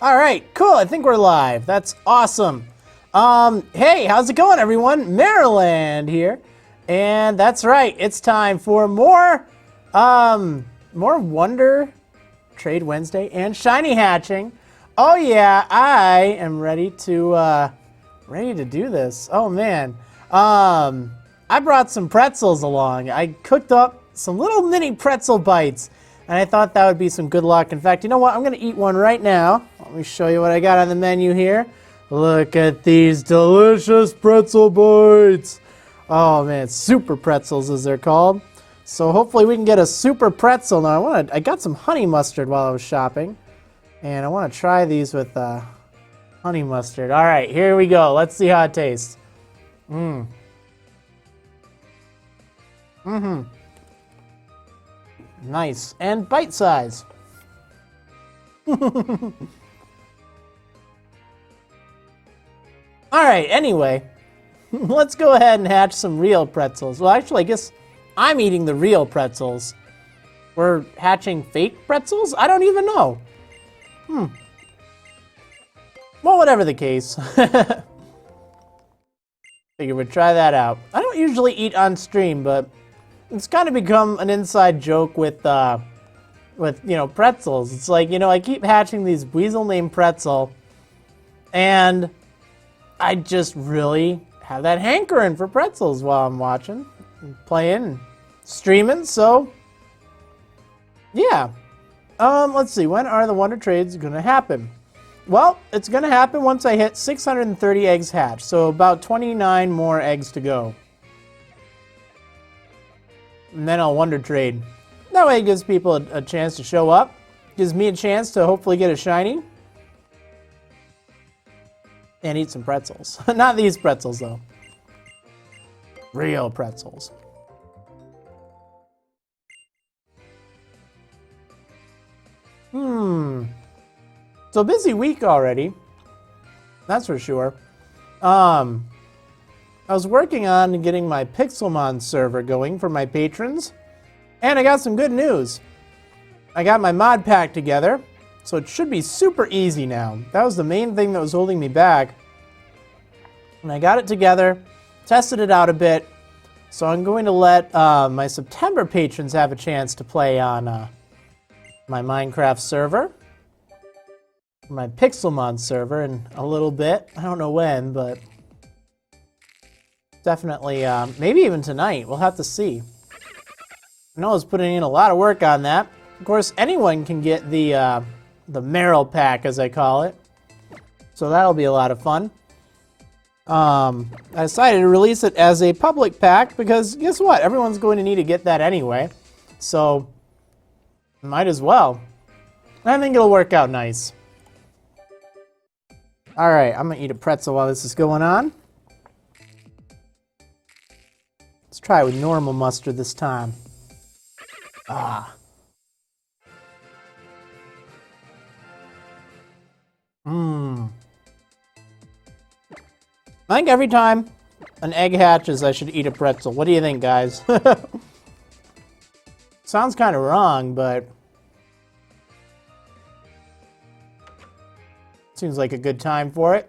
All right, cool. I think we're live. That's awesome. Hey, how's it going, everyone? Marriland here, and that's right. It's time for more Wonder Trade Wednesday and Shiny hatching. Oh yeah, I am ready to do this. Oh man, I brought some pretzels along. I cooked up some little mini pretzel bites. And I thought that would be some good luck. In fact, you know what? I'm going to eat one right now. Let me show you what I got on the menu here. Look at these delicious pretzel bites. Oh, man. Super pretzels, as they're called. So hopefully we can get a super pretzel. Now, I got some honey mustard while I was shopping. And I want to try these with honey mustard. All right, here we go. Let's see how it tastes. Nice. And bite size. Alright, anyway. Let's go ahead and hatch some real pretzels. Well, actually, I guess I'm eating the real pretzels. We're hatching fake pretzels? I don't even know. Well, whatever the case. Figure we'd try that out. I don't usually eat on stream, but it's kind of become an inside joke with pretzels. It's like, I keep hatching these Buizel named Pretzel, and I just really have that hankering for pretzels while I'm watching, and playing, and streaming. So, yeah. Let's see. When are the Wonder Trades going to happen? Well, it's going to happen once I hit 630 eggs hatched, so about 29 more eggs to go. And then I'll Wonder Trade. That way it gives people a chance to show up. Gives me a chance to hopefully get a shiny. And eat some pretzels. Not these pretzels, though. Real pretzels. So busy week already. That's for sure. I was working on getting my Pixelmon server going for my patrons, and I got some good news. I got my mod pack together, so it should be super easy now. That was the main thing that was holding me back. And I got it together, tested it out a bit, so I'm going to let my September patrons have a chance to play on my Minecraft server, my Pixelmon server in a little bit. I don't know when, but definitely, maybe even tonight. We'll have to see. I know I was putting in a lot of work on that. Of course, anyone can get the Merrill pack, as I call it. So that'll be a lot of fun. I decided to release it as a public pack because guess what? Everyone's going to need to get that anyway. So, might as well. I think it'll work out nice. Alright, I'm going to eat a pretzel while this is going on. Let's try it with normal mustard this time. I think every time an egg hatches, I should eat a pretzel. What do you think, guys? Sounds kind of wrong, but seems like a good time for it.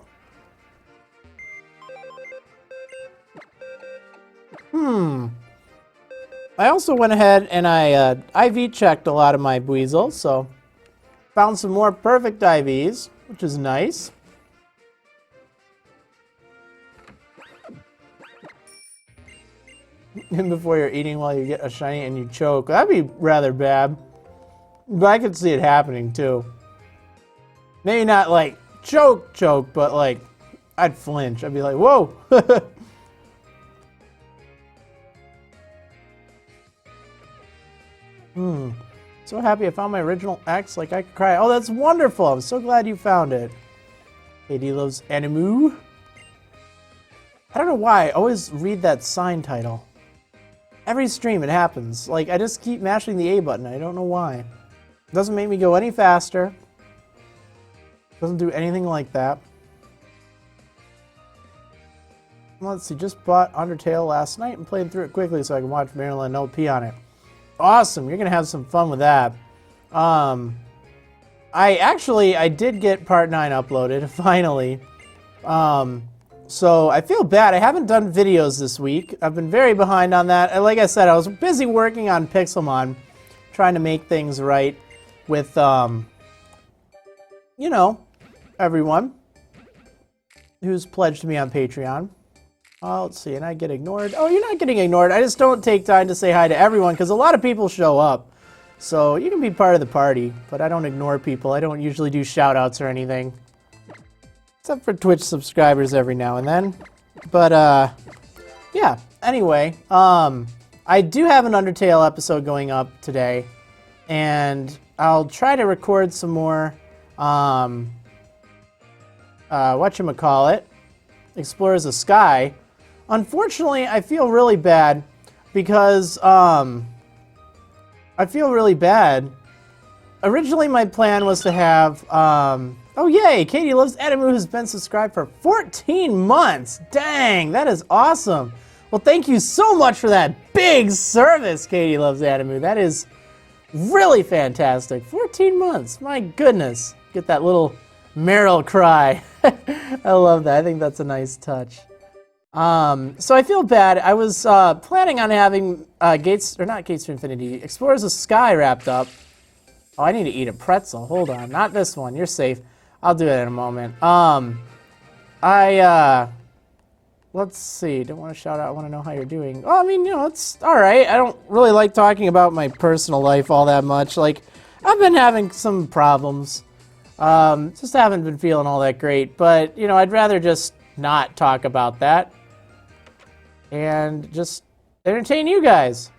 I also went ahead and I IV checked a lot of my Buizel, so found some more perfect IVs, which is nice. And before you're eating while you get a shiny and you choke. That'd be rather bad. But I could see it happening too. Maybe not like choke, but like I'd flinch. I'd be like, whoa. So happy I found my original X, like I could cry. Oh, that's wonderful. I'm so glad you found it. KD loves Animu. I don't know why. I always read that sign title. Every stream it happens. Like, I just keep mashing the A button. I don't know why. It doesn't make me go any faster. Doesn't do anything like that. Let's see, just bought Undertale last night and played through it quickly so I can watch Marriland OP on it. Awesome, you're going to have some fun with that. I did get part 9 uploaded, finally. So I feel bad. I haven't done videos this week. I've been very behind on that. And like I said, I was busy working on Pixelmon, trying to make things right with, you know, everyone who's pledged me on Patreon. Oh, let's see, and I get ignored. Oh, you're not getting ignored. I just don't take time to say hi to everyone because a lot of people show up. So you can be part of the party, but I don't ignore people. I don't usually do shout-outs or anything. Except for Twitch subscribers every now and then. But, yeah. Anyway, I do have an Undertale episode going up today. And I'll try to record some more, whatchamacallit, Explorers of Sky. Unfortunately, I feel really bad because, Originally, my plan was to have, oh yay, Katie Loves Animu has been subscribed for 14 months. Dang, that is awesome. Well, thank you so much for that big service, Katie Loves Animu. That is really fantastic. 14 months, my goodness. Get that little Meryl cry. I love that. I think that's a nice touch. So I feel bad. I was planning on having Gates to Infinity, Explorers of Sky wrapped up. Oh, I need to eat a pretzel. Hold on. Not this one. You're safe. I'll do it in a moment. Let's see. Don't want to shout out. I want to know how you're doing. Oh, I mean, you know, it's all right. I don't really like talking about my personal life all that much. Like, I've been having some problems. Just haven't been feeling all that great. But, you know, I'd rather just not talk about that and just entertain you guys.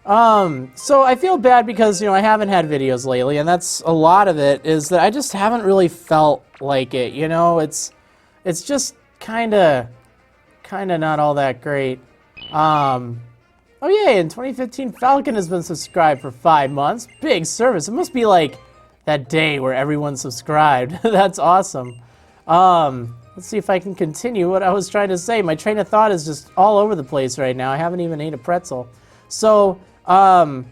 So I feel bad because, you know, I haven't had videos lately, and that's a lot of it, is that I just haven't really felt like it, you know? It's just kind of not all that great. Oh yay, in 2015, Falcon has been subscribed for 5 months. Big service. It must be like that day where everyone subscribed. That's awesome. Let's see if I can continue what I was trying to say. My train of thought is just all over the place right now. I haven't even ate a pretzel. So, what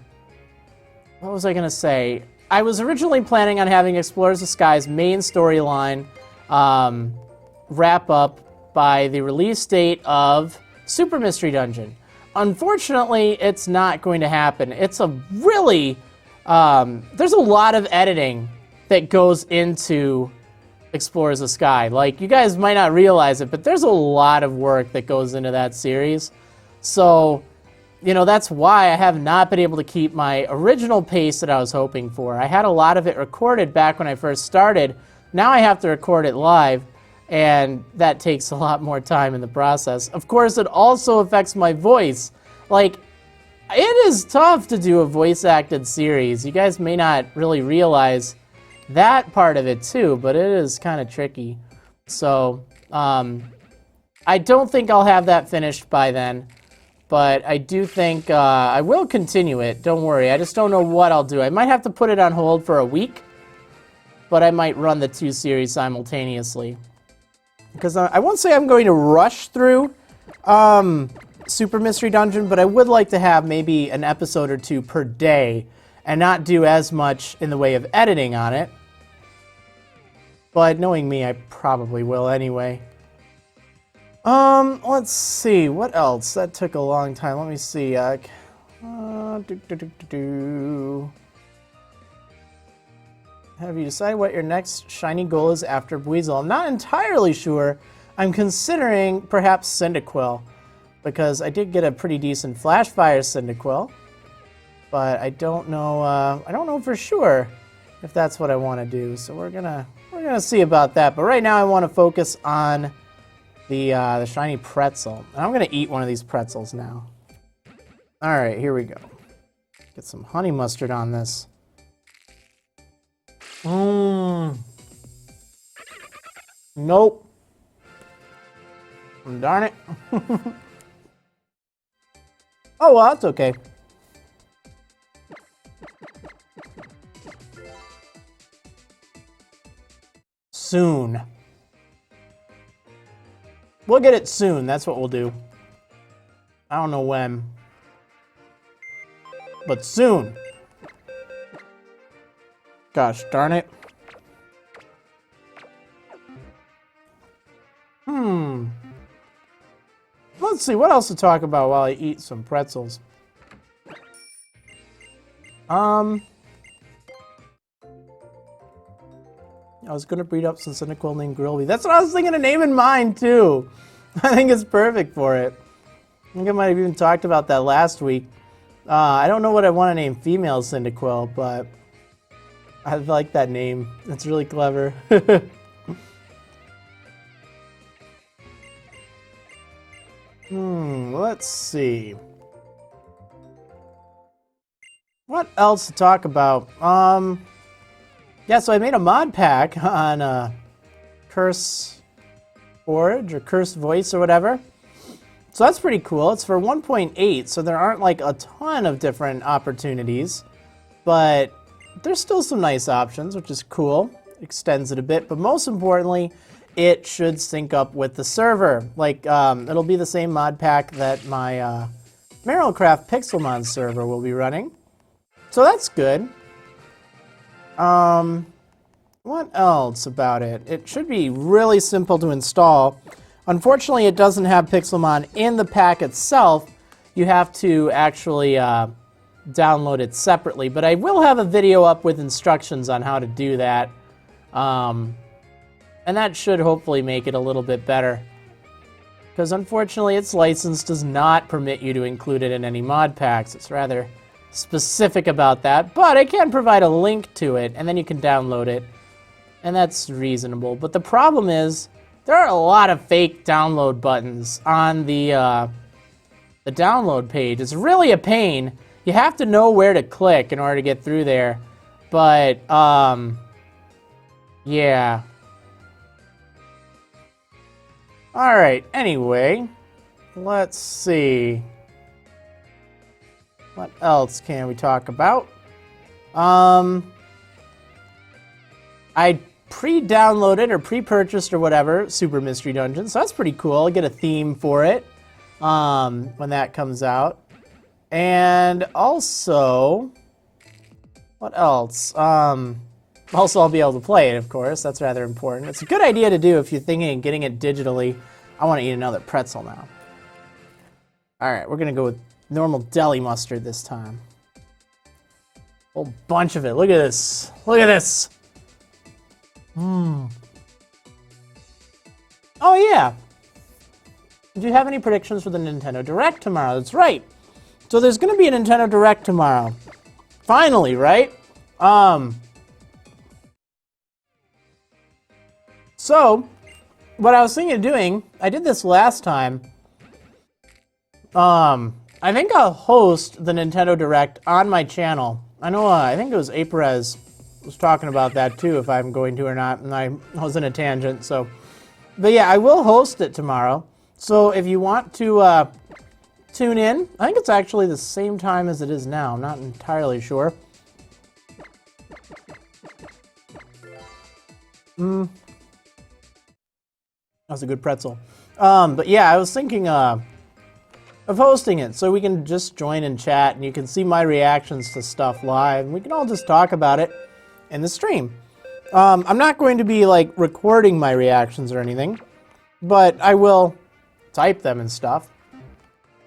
was I going to say? I was originally planning on having Explorers of Sky's main storyline wrap up by the release date of Super Mystery Dungeon. Unfortunately, it's not going to happen. It's a really... there's a lot of editing that goes into Explorers of Sky. Like, you guys might not realize it, but there's a lot of work that goes into that series. So, you know, that's why I have not been able to keep my original pace that I was hoping for. I had a lot of it recorded back when I first started. Now I have to record it live, and that takes a lot more time in the process. Of course, it also affects my voice. Like, it is tough to do a voice-acted series. You guys may not really realize that part of it too, but it is kind of tricky. So, I don't think I'll have that finished by then, but I do think I will continue it. Don't worry. I just don't know what I'll do. I might have to put it on hold for a week, but I might run the 2 series simultaneously. Because I won't say I'm going to rush through Super Mystery Dungeon, but I would like to have maybe an episode or 2 per day and not do as much in the way of editing on it. But knowing me, I probably will anyway. Let's see. What else? That took a long time. Let me see. Have you decided what your next shiny goal is after Buizel? I'm not entirely sure. I'm considering perhaps Cyndaquil, because I did get a pretty decent Flashfire Cyndaquil, but I don't know for sure if that's what I want to do. So we're gonna see about that. But right now I want to focus on the shiny pretzel. And I'm gonna eat one of these pretzels now. All right, here we go. Get some honey mustard on this. Nope. Darn it. Oh, well, that's okay. Soon. We'll get it soon. That's what we'll do. I don't know when. But soon. Gosh darn it. let's see, what else to talk about while I eat some pretzels? I was gonna breed up some Cyndaquil named Grillby. That's what I was thinking of naming mine too. I think it's perfect for it. I think I might have even talked about that last week. I don't know what I want to name female Cyndaquil, but I like that name. It's really clever. Let's see. What else to talk about? Yeah, so I made a mod pack on Curse Forge or Curse Voice or whatever. So that's pretty cool. It's for 1.8, so there aren't like a ton of different opportunities, but there's still some nice options, which is cool. Extends it a bit, but most importantly, it should sync up with the server. Like, it'll be the same mod pack that my Marriland Pixelmon server will be running. So that's good. What else about it? It should be really simple to install. Unfortunately, it doesn't have Pixelmon in the pack itself. You have to actually download it separately, but I will have a video up with instructions on how to do that. And that should hopefully make it a little bit better. Because unfortunately, its license does not permit you to include it in any mod packs. It's rather specific about that, but I can provide a link to it, and then you can download it, and that's reasonable. But the problem is, there are a lot of fake download buttons on the download page. It's really a pain. You have to know where to click in order to get through there, but, yeah. Alright, anyway, let's see. What else can we talk about? I pre-downloaded or pre-purchased or whatever Super Mystery Dungeon, so that's pretty cool. I get a theme for it when that comes out. And also, what else? Also, I'll be able to play it, of course. That's rather important. It's a good idea to do if you're thinking of getting it digitally. I want to eat another pretzel now. All right, we're going to go with normal deli mustard this time. Whole bunch of it. Look at this. Look at this. Oh, yeah. Do you have any predictions for the Nintendo Direct tomorrow? That's right. So there's going to be a Nintendo Direct tomorrow. Finally, right? So, what I was thinking of doing, I did this last time. I think I'll host the Nintendo Direct on my channel. I know, I think it was Aprez was talking about that too, if I'm going to or not, and I was in a tangent, so. But yeah, I will host it tomorrow. So if you want to tune in, I think it's actually the same time as it is now. I'm not entirely sure. That was a good pretzel. But yeah, I was thinking of hosting it so we can just join and chat and you can see my reactions to stuff live and we can all just talk about it in the stream. I'm not going to be like recording my reactions or anything, but I will type them and stuff.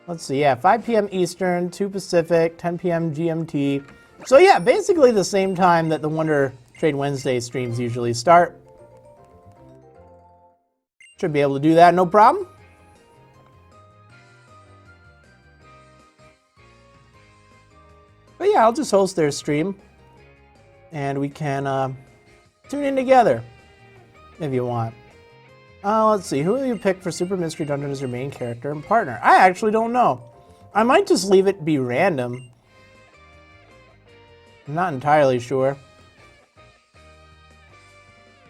Let's see, yeah, 5 p.m. Eastern, 2 Pacific, 10 p.m. GMT. So yeah, basically the same time that the Wonder Trade Wednesday streams usually start. Should be able to do that, no problem. But yeah, I'll just host their stream. And we can tune in together, if you want. Let's see, who will you pick for Super Mystery Dungeon as your main character and partner? I actually don't know. I might just leave it be random. I'm not entirely sure.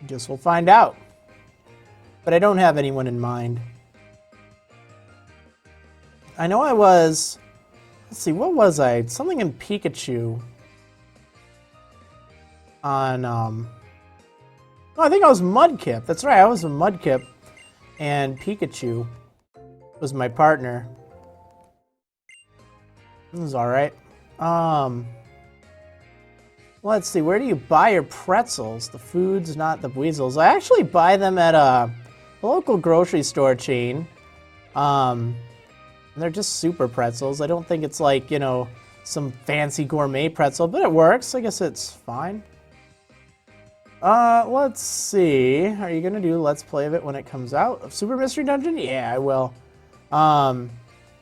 Guess we'll find out. But I don't have anyone in mind. I know I was... Let's see, what was I? Something in Pikachu. On, oh, I think I was Mudkip. That's right, I was a Mudkip. And Pikachu was my partner. This is alright. Let's see, where do you buy your pretzels? The Foods, not the Buizels. I actually buy them at a local grocery store chain. And they're just super pretzels. I don't think it's like, you know, some fancy gourmet pretzel, but it works. I guess it's fine. Let's see. Are you gonna do Let's Play of it when it comes out? Of Super Mystery Dungeon? Yeah, I will.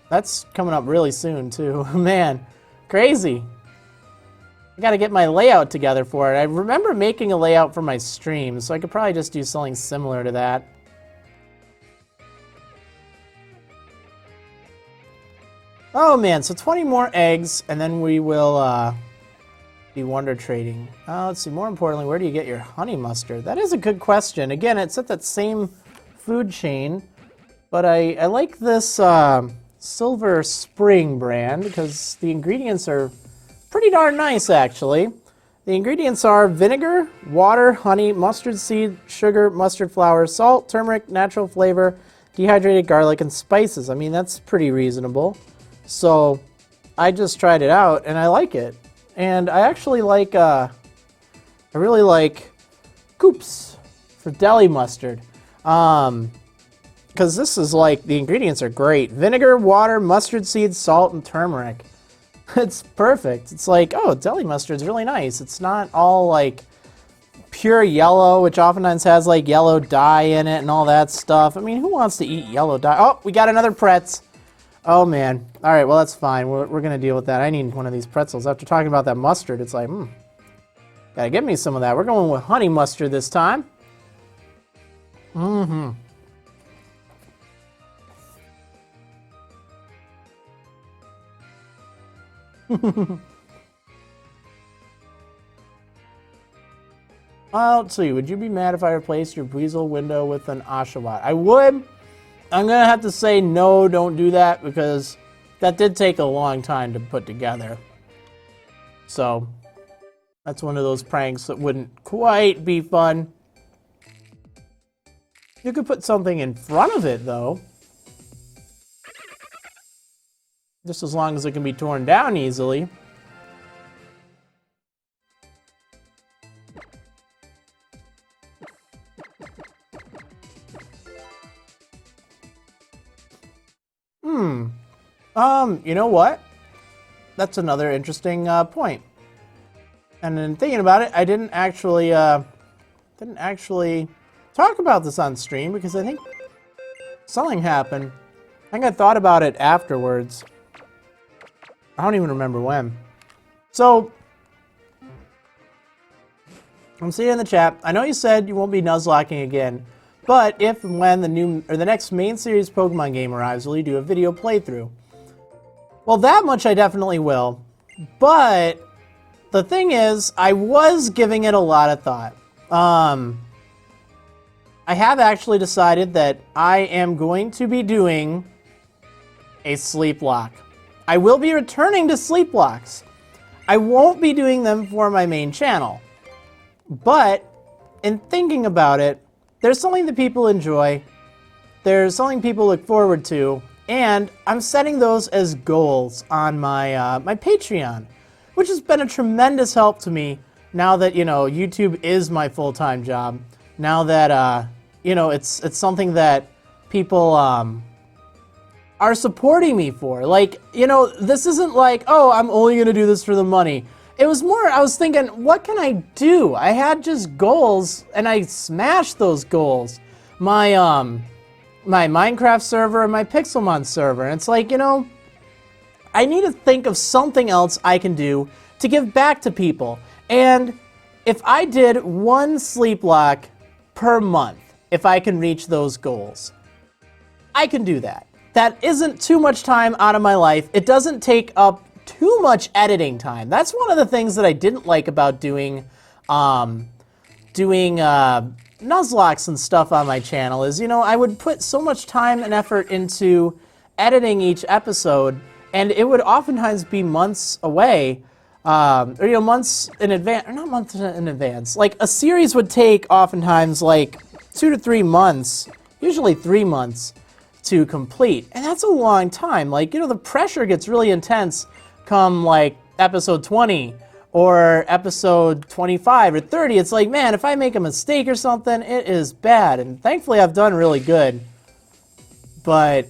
That's coming up really soon, too. Man, crazy. I gotta get my layout together for it. I remember making a layout for my stream, so I could probably just do something similar to that. Oh man, so 20 more eggs, and then we will be wonder trading. Let's see, more importantly, where do you get your honey mustard? That is a good question. Again, it's at that same food chain, but I like this Silver Spring brand because the ingredients are pretty darn nice, actually. The ingredients are vinegar, water, honey, mustard seed, sugar, mustard flour, salt, turmeric, natural flavor, dehydrated garlic, and spices. I mean, that's pretty reasonable. So I just tried it out and I like it. And I actually like, I really like Coops for deli mustard. Because this is like, the ingredients are great. Vinegar, water, mustard seeds, salt, and turmeric. It's perfect. It's like, oh, deli mustard's really nice. It's not all like pure yellow, which oftentimes has like yellow dye in it and all that stuff. I mean, who wants to eat yellow dye? Oh, we got another pretz. Oh man. All right, well that's fine. We're gonna deal with that. I need one of these pretzels. After talking about that mustard, it's like, gotta get me some of that. We're going with honey mustard this time. Mm-hmm. Let's see. Would you be mad if I replaced your Buizel window with an Oshawott? I would. I'm going to have to say no, don't do that, because that did take a long time to put together. So, that's one of those pranks that wouldn't quite be fun. You could put something in front of it, though. Just as long as it can be torn down easily. You know what? That's another interesting point. And in thinking about it, I didn't actually talk about this on stream because I think something happened. I think I thought about it afterwards. I don't even remember when. So, I'm seeing in the chat. I know you said you won't be nuzlocking again, but if and when the next main series Pokemon game arrives, will you do a video playthrough? Well, that much I definitely will. But the thing is, I was giving it a lot of thought. I have actually decided that I am going to be doing a sleep lock. I will be returning to sleep locks. I won't be doing them for my main channel. But in thinking about it, there's something that people enjoy. There's something people look forward to. And I'm setting those as goals on my my Patreon, which has been a tremendous help to me now that, you know, YouTube is my full-time job. Now that, you know, it's something that people are supporting me for. Like, you know, this isn't like, oh, I'm only going to do this for the money. It was more, I was thinking, what can I do? I had just goals, and I smashed those goals. My Minecraft server and my Pixelmon server. And it's like, you know, I need to think of something else I can do to give back to people. And if I did one sleep lock per month, if I can reach those goals, I can do that. That isn't too much time out of my life. It doesn't take up too much editing time. That's one of the things that I didn't like about doing Nuzlocks and stuff on my channel is, you know, I would put so much time and effort into editing each episode, and it would oftentimes be months away, or, you know, months in advance, or not months in advance. Like, a series would take oftentimes, like, 2 to 3 months, usually 3 months, to complete. And that's a long time. Like, you know, the pressure gets really intense come, like, episode 20, or episode 25 or 30, it's like, man, if I make a mistake or something, it is bad. And thankfully, I've done really good. But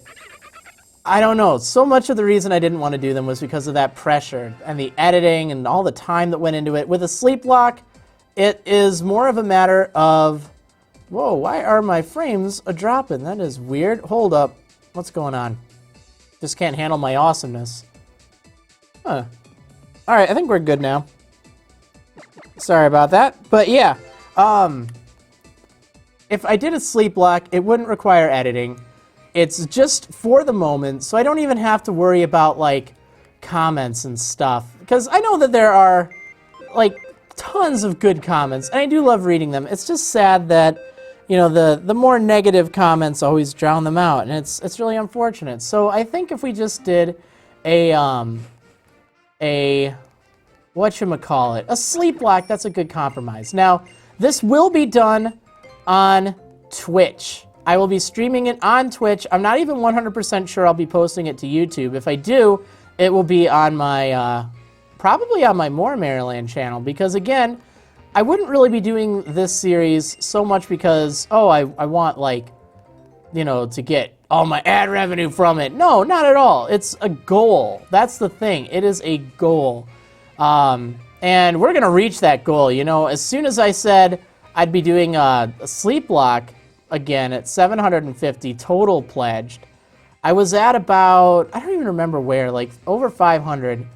I don't know. So much of the reason I didn't want to do them was because of that pressure and the editing and all the time that went into it. With a sleep block, it is more of a matter of, whoa, why are my frames a-dropping? That is weird. Hold up. What's going on? Just can't handle my awesomeness. Huh. All right, I think we're good now. Sorry about that. But yeah, if I did a sleep block, it wouldn't require editing. It's just for the moment, so I don't even have to worry about, like, comments and stuff. Because I know that there are, like, tons of good comments, and I do love reading them. It's just sad that, you know, the more negative comments always drown them out, and it's really unfortunate. So I think if we just did a whatchamacallit, a sleep block, that's a good compromise. Now, this will be done on Twitch. I will be streaming it on Twitch. I'm not even 100% sure I'll be posting it to YouTube. If I do, it will be on my, probably on my More Marriland channel, because again, I wouldn't really be doing this series so much because, oh, I want, like, you know, to get all my ad revenue from it. No, not at all. It's a goal. That's the thing. It is a goal. And we're going to reach that goal. You know, as soon as I said I'd be doing a sleep block again at 750 total pledged, I was at about, I don't even remember where, like over 500.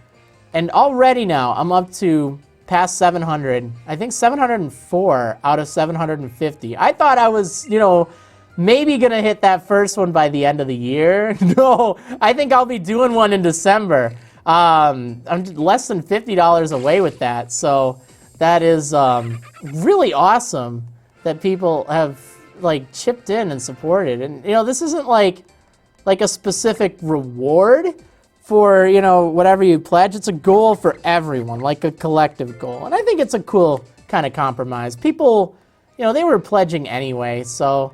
And already now I'm up to past 700. I think 704 out of 750. I thought I was, you know, maybe gonna hit that first one by the end of the year. No, I think I'll be doing one in December. I'm less than $50 away with that. So that is really awesome that people have, like, chipped in and supported. And, you know, this isn't like a specific reward for, you know, whatever you pledge. It's a goal for everyone, like a collective goal. And I think it's a cool kind of compromise. People, you know, they were pledging anyway, so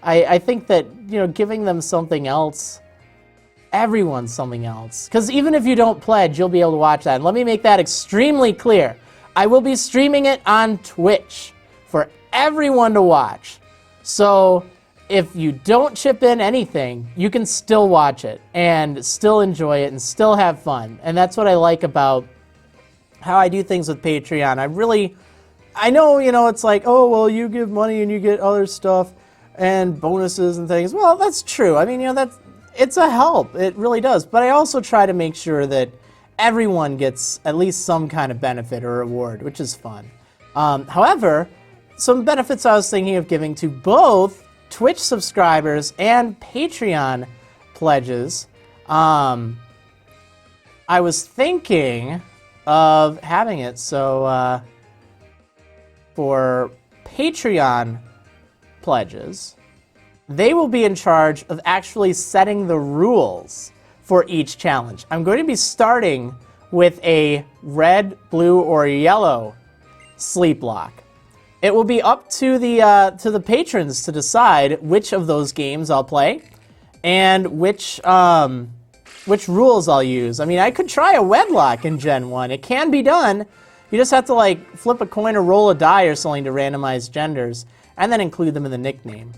I think that, you know, giving them something else, everyone's something else. Because even if you don't pledge, you'll be able to watch that. And let me make that extremely clear. I will be streaming it on Twitch for everyone to watch. So if you don't chip in anything, you can still watch it and still enjoy it and still have fun. And that's what I like about how I do things with Patreon. I know, you know, it's like, oh, well, you give money and you get other stuff and bonuses and things. Well, that's true. I mean, you know, it's a help. It really does. But I also try to make sure that everyone gets at least some kind of benefit or reward, which is fun. However, some benefits I was thinking of giving to both Twitch subscribers and Patreon pledges. I was thinking of having it so for Patreon pledges, they will be in charge of actually setting the rules for each challenge. I'm going to be starting with a red, blue, or yellow sleep block. It will be up to the patrons to decide which of those games I'll play and which rules I'll use. I mean, I could try a wedlock in Gen 1. It can be done. You just have to, like, flip a coin or roll a die or something to randomize genders and then include them in the nickname.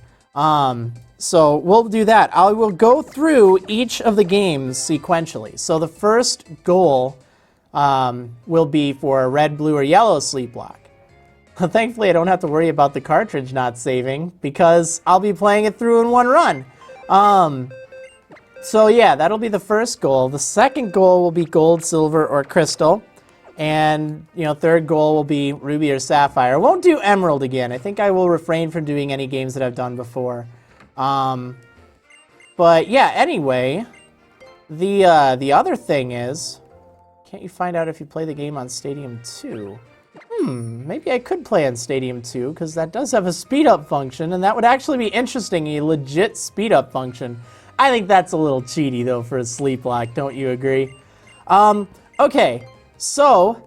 So we'll do that. I will go through each of the games sequentially. So the first goal will be for a red, blue, or yellow sleep block. Thankfully, I don't have to worry about the cartridge not saving because I'll be playing it through in one run. So yeah, that'll be the first goal. The second goal will be gold, silver, or crystal. And, you know, third goal will be ruby or sapphire. I won't do emerald again. I think I will refrain from doing any games that I've done before. But yeah, anyway, the other thing is, can't you find out if you play the game on Stadium 2? Maybe I could play on Stadium 2, because that does have a speed-up function, and that would actually be interesting, a legit speed-up function. I think that's a little cheaty, though, for a sleep block. Don't you agree? Okay, so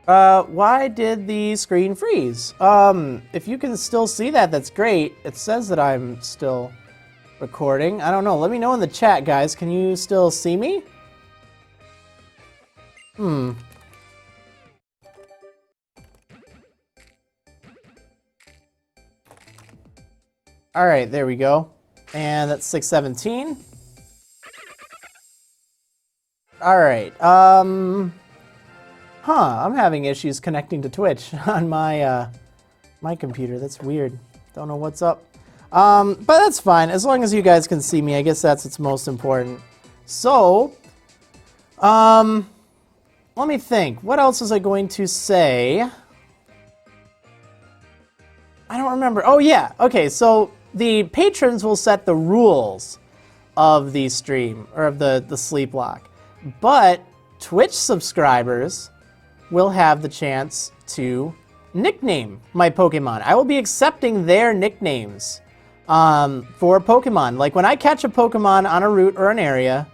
why did the screen freeze? If you can still see that, that's great. It says that I'm still recording. I don't know. Let me know in the chat, guys. Can you still see me? All right, there we go. And that's 617. All right. I'm having issues connecting to Twitch on my my computer. That's weird. Don't know what's up. But that's fine. As long as you guys can see me, I guess that's what's most important. So, let me think. What else was I going to say? I don't remember. Oh, yeah. Okay, so the patrons will set the rules of the stream, or of the sleep lock. But Twitch subscribers will have the chance to nickname my Pokemon. I will be accepting their nicknames for Pokemon. Like when I catch a Pokemon on a route or an area,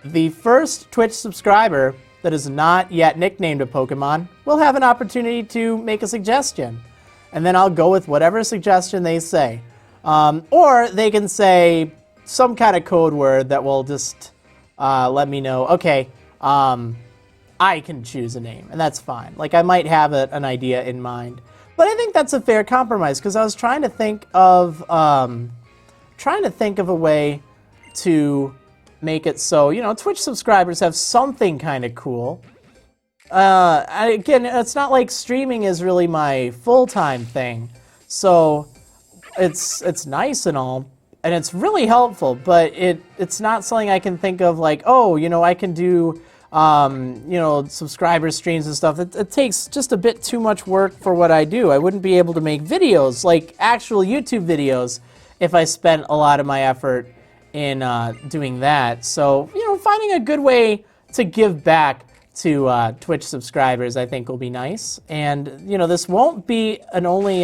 the first Twitch subscriber that is not yet nicknamed a Pokemon will have an opportunity to make a suggestion. And then I'll go with whatever suggestion they say. Or they can say some kind of code word that will just let me know, okay, I can choose a name, and that's fine. Like, I might have an idea in mind. But I think that's a fair compromise, because I was trying to think of a way to make it so, you know, Twitch subscribers have something kind of cool. Again, it's not like streaming is really my full-time thing, so it's nice and all, and it's really helpful, but it's not something I can think of like, oh, you know, I can do, you know, subscriber streams and stuff. It takes just a bit too much work for what I do. I wouldn't be able to make videos, like actual YouTube videos, if I spent a lot of my effort in doing that. So, you know, finding a good way to give back to Twitch subscribers, I think will be nice. And, you know, this won't be an only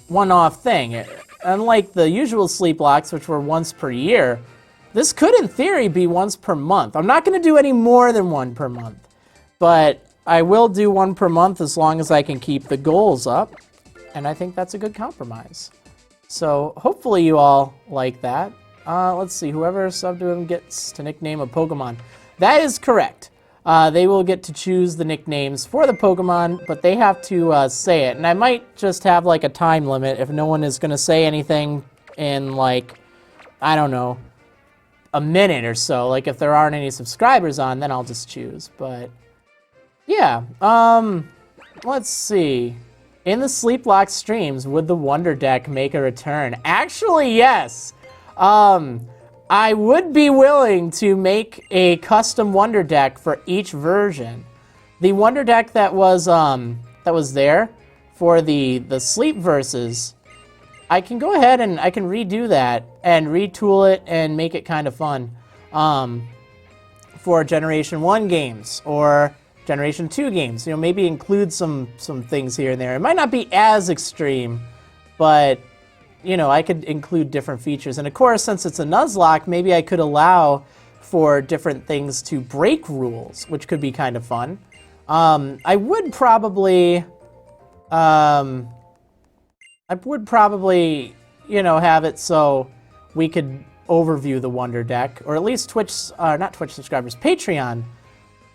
one-off thing. Unlike the usual sleep locks, which were once per year, this could, in theory, be once per month. I'm not going to do any more than one per month, but I will do one per month as long as I can keep the goals up, and I think that's a good compromise. So hopefully you all like that. Let's see, whoever subbed to him gets to nickname a Pokemon. That is correct. They will get to choose the nicknames for the Pokemon, but they have to say it. And I might just have like a time limit if no one is going to say anything in like, I don't know, a minute or so. Like if there aren't any subscribers on, then I'll just choose. But yeah, let's see. In the Sleep Lock streams, would the Wonder Deck make a return? Actually, yes. I would be willing to make a custom Wonder Deck for each version. The Wonder Deck that was there for the Sleep Verses, I can go ahead and I can redo that and retool it and make it kind of fun for Generation 1 games or Generation 2 games. You know, maybe include some things here and there. It might not be as extreme, but you know, I could include different features. And of course, since it's a Nuzlocke, maybe I could allow for different things to break rules, which could be kind of fun. I would probably, you know, have it so we could overview the Wonder Deck, or at least Twitch, not Twitch subscribers, Patreon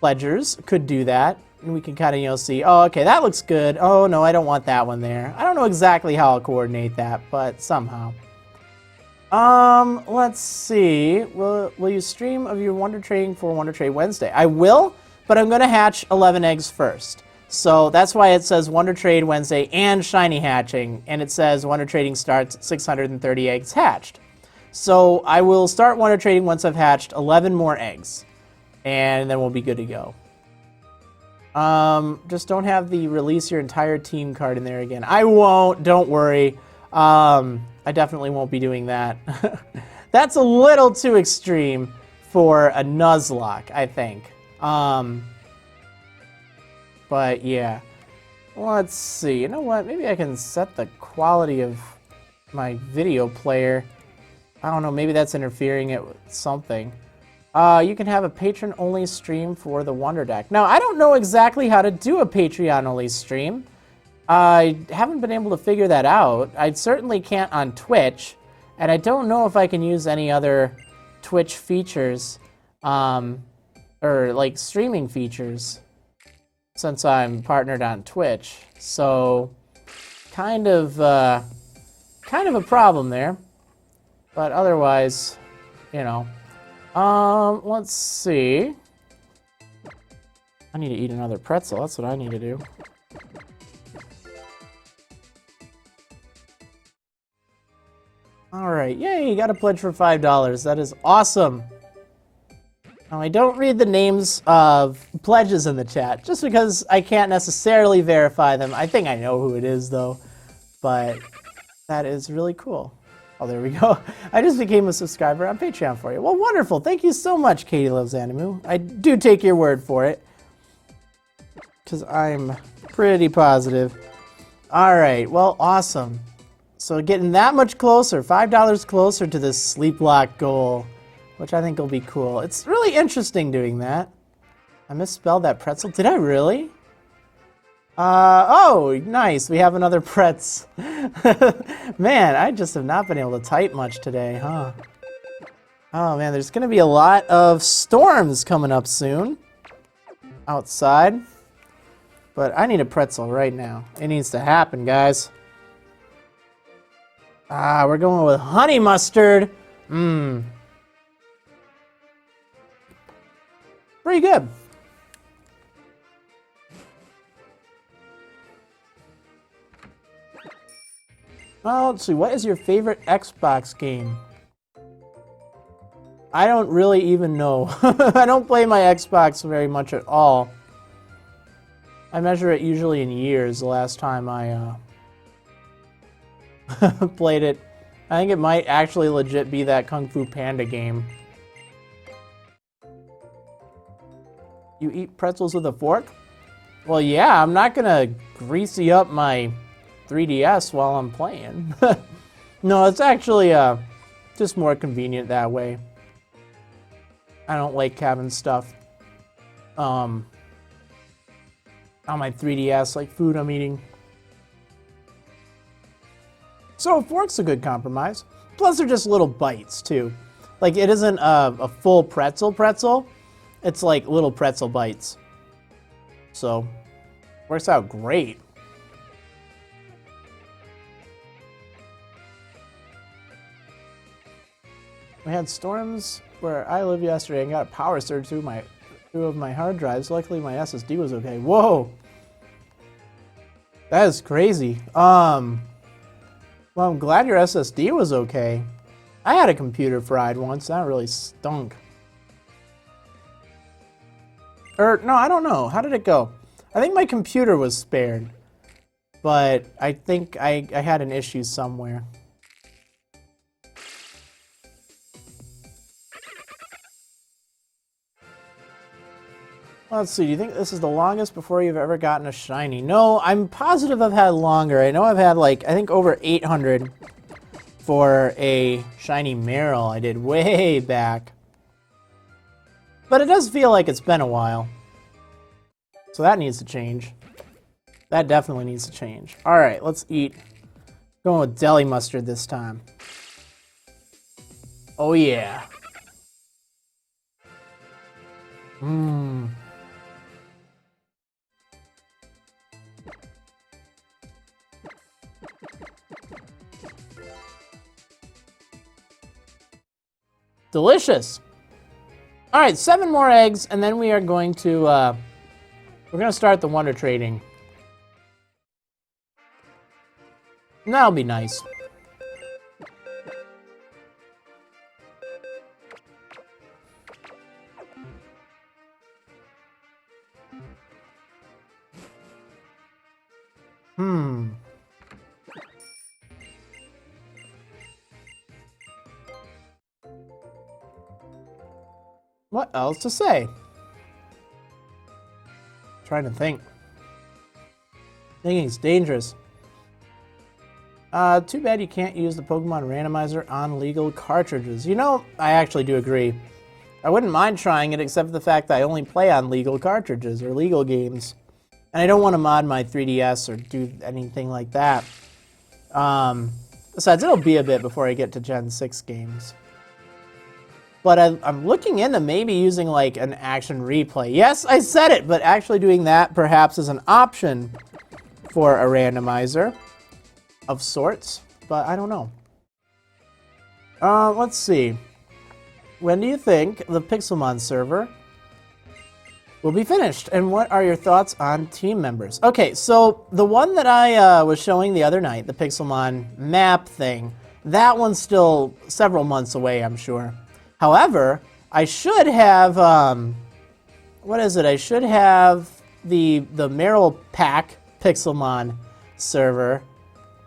pledgers could do that. And we can kind of, you know, see, oh, okay, that looks good. Oh, no, I don't want that one there. I don't know exactly how I'll coordinate that, but somehow. Let's see. Will you stream of your Wonder Trading for Wonder Trade Wednesday? I will, but I'm going to hatch 11 eggs first. So that's why it says Wonder Trade Wednesday and Shiny Hatching, and it says Wonder Trading starts at 630 eggs hatched. So I will start Wonder Trading once I've hatched 11 more eggs, and then we'll be good to go. Just don't have the release your entire team card in there again. I won't, don't worry. I definitely won't be doing that. That's a little too extreme for a Nuzlocke, I think. But yeah. Let's see. You know what? Maybe I can set the quality of my video player. I don't know, maybe that's interfering it with something. You can have a patron-only stream for the Wonder Deck. Now, I don't know exactly how to do a Patreon-only stream. I haven't been able to figure that out. I certainly can't on Twitch, and I don't know if I can use any other Twitch features, or like streaming features, since I'm partnered on Twitch. So, kind of a problem there. But otherwise, you know. Let's see. I need to eat another pretzel. That's what I need to do. All right, yay, you got a pledge for $5. That is awesome. Now, I don't read the names of pledges in the chat, just because I can't necessarily verify them. I think I know who it is, though, but that is really cool. Oh, there we go. I just became a subscriber on Patreon for you. Well, wonderful. Thank you so much, Katie Loves Animu. I do take your word for it, because I'm pretty positive. All right, well, awesome. So getting that much closer, $5 closer to this sleep lock goal, which I think will be cool. It's really interesting doing that. I misspelled that pretzel. Did I really? Oh, nice. We have another pretz. Man, I just have not been able to type much today, huh? Oh, man, there's going to be a lot of storms coming up soon outside. But I need a pretzel right now. It needs to happen, guys. We're going with honey mustard. Pretty good. Well, let's see. What is your favorite Xbox game? I don't really even know. I don't play my Xbox very much at all. I measure it usually in years the last time I played it. I think it might actually legit be that Kung Fu Panda game. You eat pretzels with a fork? Well, yeah, I'm not gonna greasy up my 3DS while I'm playing. No, it's actually just more convenient that way. I don't like having stuff on my 3DS, like food I'm eating. So a fork's a good compromise. Plus they're just little bites too. Like it isn't a full pretzel. It's like little pretzel bites. So works out great. We had storms where I live yesterday and got a power surge through two of my hard drives. Luckily my SSD was okay. Whoa! That is crazy. Well, I'm glad your SSD was okay. I had a computer fried once. That really stunk. Or, no, I don't know. How did it go? I think my computer was spared. But I think I had an issue somewhere. Let's see, do you think this is the longest before you've ever gotten a shiny? No, I'm positive I've had longer. I know I've had like, I think over 800 for a shiny Marill I did way back. But it does feel like it's been a while. So that needs to change. That definitely needs to change. All right, let's eat. Going with deli mustard this time. Oh yeah. Mmm. Delicious. All right, 7 more eggs, and then we are going to, we're going to start the wonder trading. And that'll be nice. What else to say? Trying to think. Thinking's dangerous. Too bad you can't use the Pokemon randomizer on legal cartridges. You know, I actually do agree. I wouldn't mind trying it, except for the fact that I only play on legal cartridges or legal games. And I don't want to mod my 3DS or do anything like that. Besides, it'll be a bit before I get to Gen 6 games. But I'm looking into maybe using like an action replay. Yes, I said it, but actually doing that perhaps is an option for a randomizer of sorts. But I don't know. Let's see. When do you think the Pixelmon server will be finished? And what are your thoughts on team members? Okay, so the one that I was showing the other night, the Pixelmon map thing, that one's still several months away, I'm sure. However, I should have, what is it? I should have the Meryl Pack Pixelmon server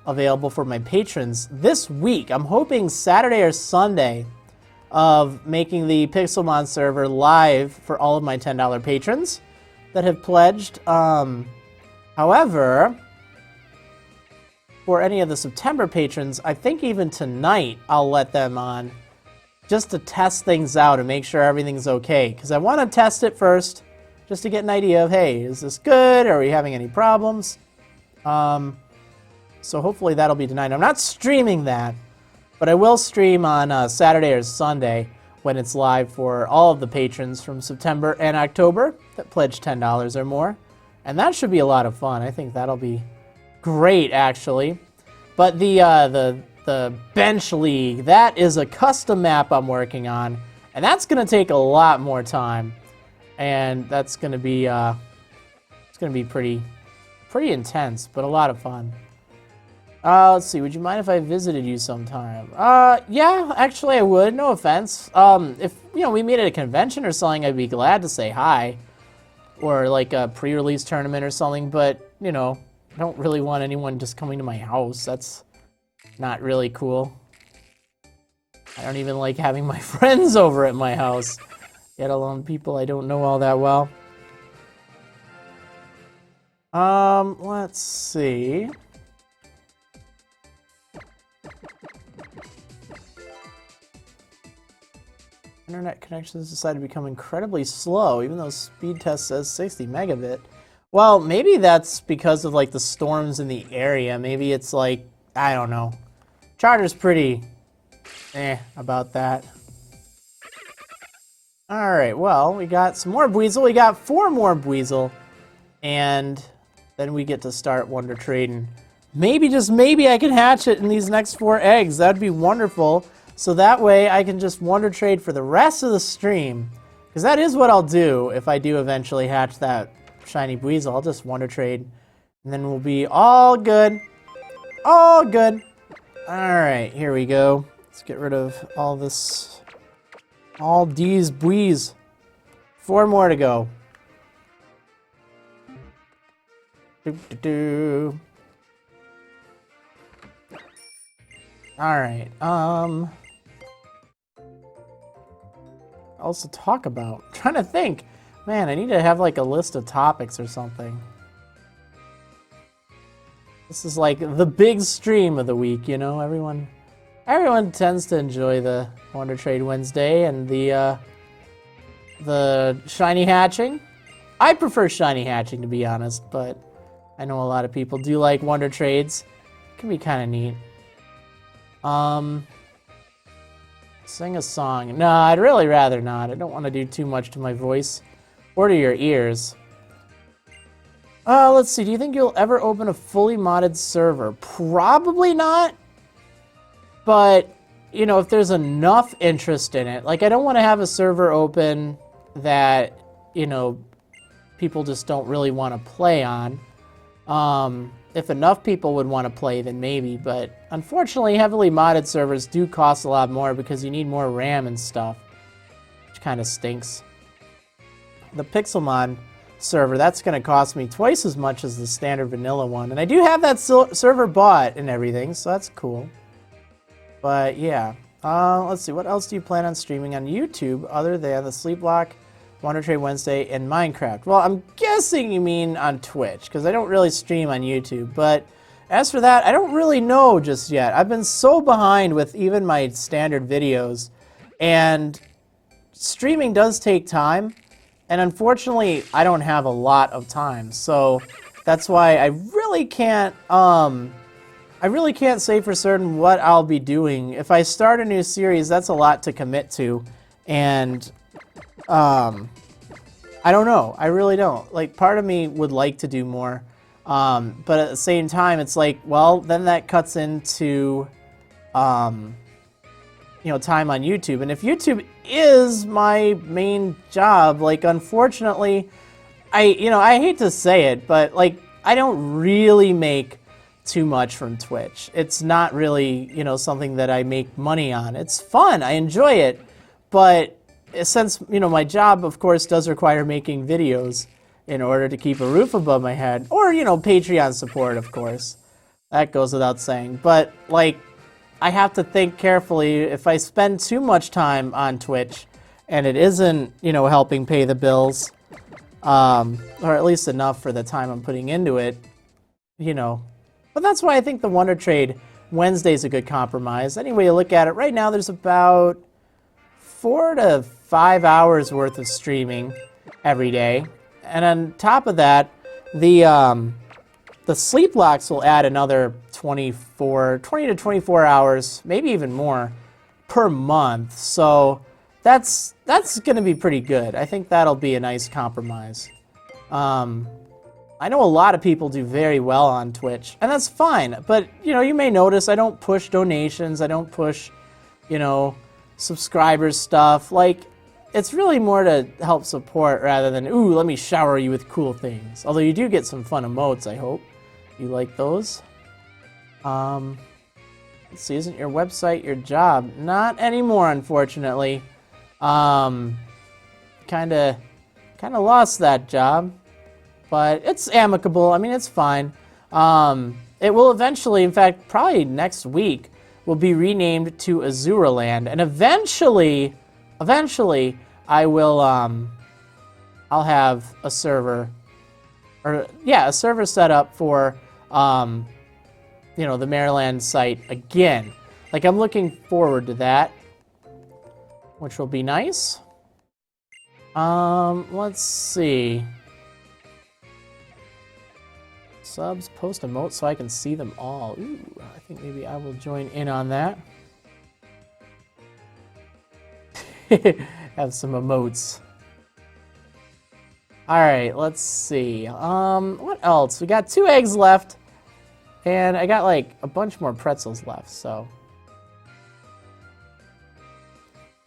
available for my patrons this week. I'm hoping Saturday or Sunday of making the Pixelmon server live for all of my $10 patrons that have pledged. However, for any of the September patrons, I think even tonight I'll let them on just to test things out and make sure everything's okay. Because I want to test it first just to get an idea of, hey, is this good? Are we having any problems? So hopefully that'll be tonight. I'm not streaming that, but I will stream on Saturday or Sunday when it's live for all of the patrons from September and October that pledge $10 or more. And that should be a lot of fun. I think that'll be great, actually. But the Bench League, that is a custom map I'm working on, and that's going to take a lot more time. And that's going to be it's going to be pretty intense, but a lot of fun. Let's see, would you mind if I visited you sometime? Yeah, actually I would, no offense. If, we meet at a convention or something, I'd be glad to say hi. Or like a pre-release tournament or something, but, I don't really want anyone just coming to my house. That's not really cool. I don't even like having my friends over at my house, let alone people I don't know all that well. Let's see. Internet connections decided to become incredibly slow, even though speed test says 60 megabit. Well, maybe that's because of like the storms in the area. Maybe it's like, I don't know. Charter's pretty about that. Alright, well, we got some more Buizel. We got 4 more Buizel. And then we get to start Wonder Trading. Maybe, just maybe, I can hatch it in these next 4 eggs. That'd be wonderful. So that way I can just Wonder Trade for the rest of the stream. Because that is what I'll do if I do eventually hatch that Shiny Buizel. I'll just Wonder Trade. And then we'll be all good. All good. Alright, here we go. Let's get rid of all this. All these Buiz. 4 more to go. Alright, else to talk about? I'm trying to think. Man, I need to have like a list of topics or something. This is like the big stream of the week, Everyone tends to enjoy the Wonder Trade Wednesday and the shiny hatching. I prefer shiny hatching, to be honest, but I know a lot of people do like Wonder Trades. It can be kind of neat. Sing a song. No, I'd really rather not. I don't want to do too much to my voice or to your ears. Let's see. Do you think you'll ever open a fully modded server? Probably not. But, if there's enough interest in it. Like, I don't want to have a server open that, people just don't really want to play on. If enough people would want to play, then maybe. But unfortunately, heavily modded servers do cost a lot more because you need more RAM and stuff, which kind of stinks. The Pixelmon server, that's going to cost me twice as much as the standard vanilla one. And I do have that server bought and everything, so that's cool. But yeah, let's see. What else do you plan on streaming on YouTube other than the Sleep Block, Wonder Trade Wednesday, and Minecraft? Well, I'm guessing you mean on Twitch, because I don't really stream on YouTube. But as for that, I don't really know just yet. I've been so behind with even my standard videos, and streaming does take time, and unfortunately, I don't have a lot of time. So that's why I really can't say for certain what I'll be doing. If I start a new series, that's a lot to commit to, and I don't know. I really don't. Like, part of me would like to do more, but at the same time, it's like, well, then that cuts into time on YouTube. And if YouTube is my main job, like, unfortunately, I hate to say it, but like, I don't really make too much from Twitch. It's not really, something that I make money on. It's fun. I enjoy it. But since, my job, of course, does require making videos in order to keep a roof above my head, or, Patreon support, of course. That goes without saying. But, like, I have to think carefully. If I spend too much time on Twitch and it isn't, helping pay the bills, or at least enough for the time I'm putting into it, But that's why I think the Wonder Trade Wednesday is a good compromise. Any way you look at it, right now there's about 4 to 5 hours worth of streaming every day. And on top of that, the sleep locks will add another 20 to 24 hours, maybe even more, per month. So that's going to be pretty good. I think that'll be a nice compromise. I know a lot of people do very well on Twitch, and that's fine. But, you may notice I don't push donations. I don't push, subscribers stuff. Like, it's really more to help support rather than, ooh, let me shower you with cool things. Although you do get some fun emotes, I hope. You like those? Let's see, isn't your website your job? Not anymore, unfortunately. Kinda lost that job. But it's amicable. I mean, it's fine. It will eventually, in fact, probably next week, will be renamed to Azuraland. And eventually, I will, I'll have a server, a server set up for, the Marriland site again. Like, I'm looking forward to that, which will be nice. Let's see. Subs, post emotes so I can see them all. Ooh, I think maybe I will join in on that. Have some emotes. Alright, let's see. What else? We got 2 eggs left. And I got like a bunch more pretzels left, so.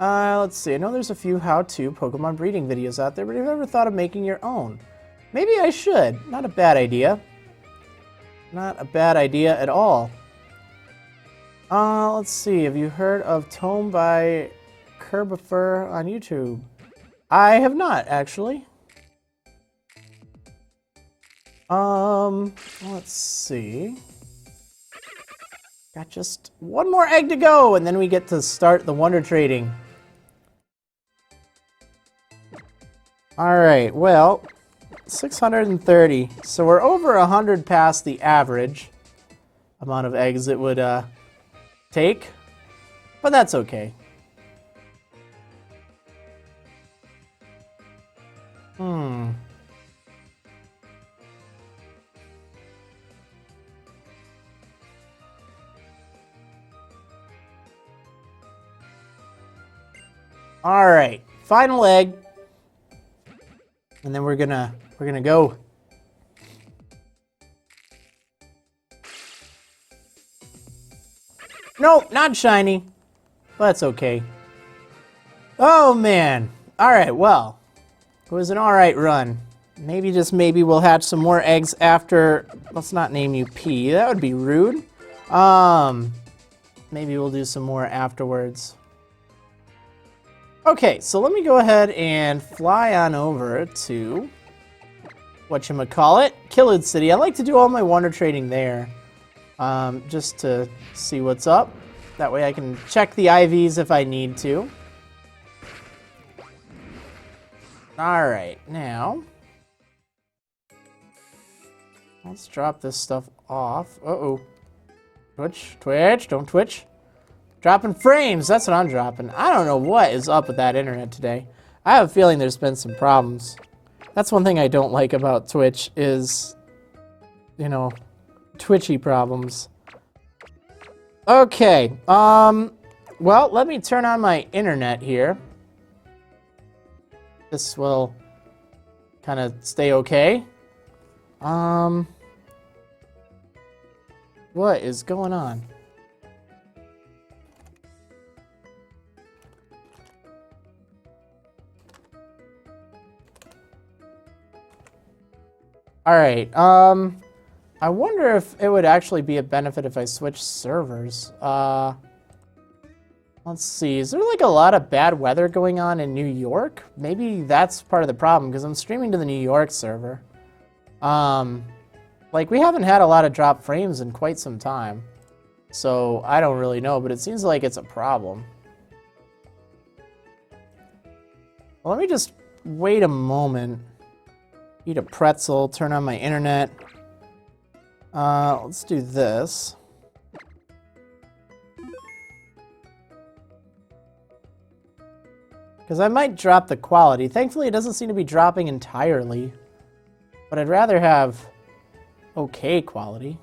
Let's see. I know there's a few how-to Pokemon breeding videos out there, but have you ever thought of making your own? Maybe I should. Not a bad idea. Not a bad idea at all. Let's see. Have you heard of Tome by Kerbifer on YouTube? I have not, actually. Let's see. Got just one more egg to go, and then we get to start the Wonder Trading. Alright, well, 630. So we're over 100 past the average amount of eggs it would take, but that's okay. All right, final egg, and then we're gonna go. Nope, not shiny, but that's okay. Oh man! All right, well, it was an all right run. Maybe just maybe we'll hatch some more eggs after. Let's not name you P. That would be rude. Maybe we'll do some more afterwards. Okay, so let me go ahead and fly on over to whatchamacallit, Killud City. I like to do all my Wonder Trading there, just to see what's up. That way I can check the IVs if I need to. All right, now let's drop this stuff off. Uh-oh. Twitch, don't twitch. Dropping frames, that's what I'm dropping. I don't know what is up with that internet today. I have a feeling there's been some problems. That's one thing I don't like about Twitch is, twitchy problems. Okay, well, let me turn on my internet here. This will kind of stay okay. What is going on? All right. I wonder if it would actually be a benefit if I switch servers. Let's see. Is there like a lot of bad weather going on in New York? Maybe that's part of the problem because I'm streaming to the New York server. Like we haven't had a lot of drop frames in quite some time. So I don't really know, but it seems like it's a problem. Well, let me just wait a moment. Eat a pretzel, turn on my internet. Let's do this. Because I might drop the quality. Thankfully, it doesn't seem to be dropping entirely. But I'd rather have okay quality.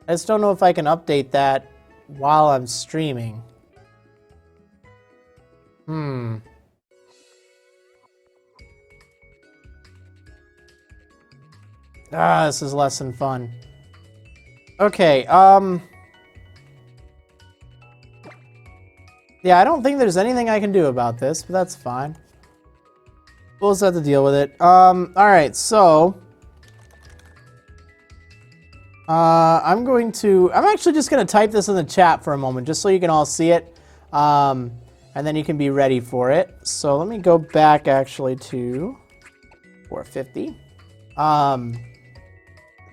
I just don't know if I can update that while I'm streaming. Ah, this is less than fun. Okay, yeah, I don't think there's anything I can do about this, but that's fine. We'll just have to deal with it. Alright, so... I'm actually just going to type this in the chat for a moment, just so you can all see it. And then you can be ready for it. So let me go back, actually, to 450.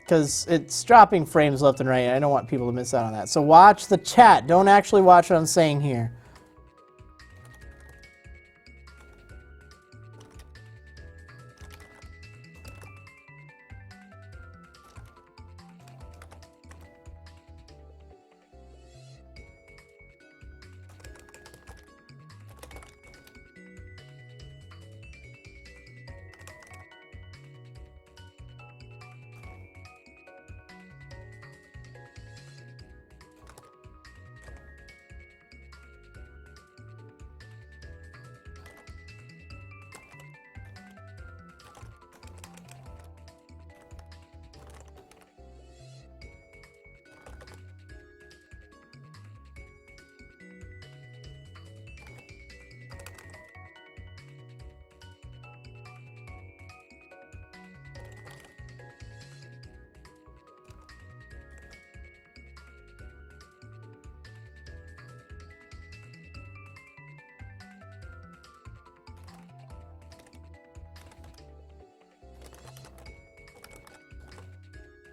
Because it's dropping frames left and right, and I don't want people to miss out on that. So watch the chat. Don't actually watch what I'm saying here.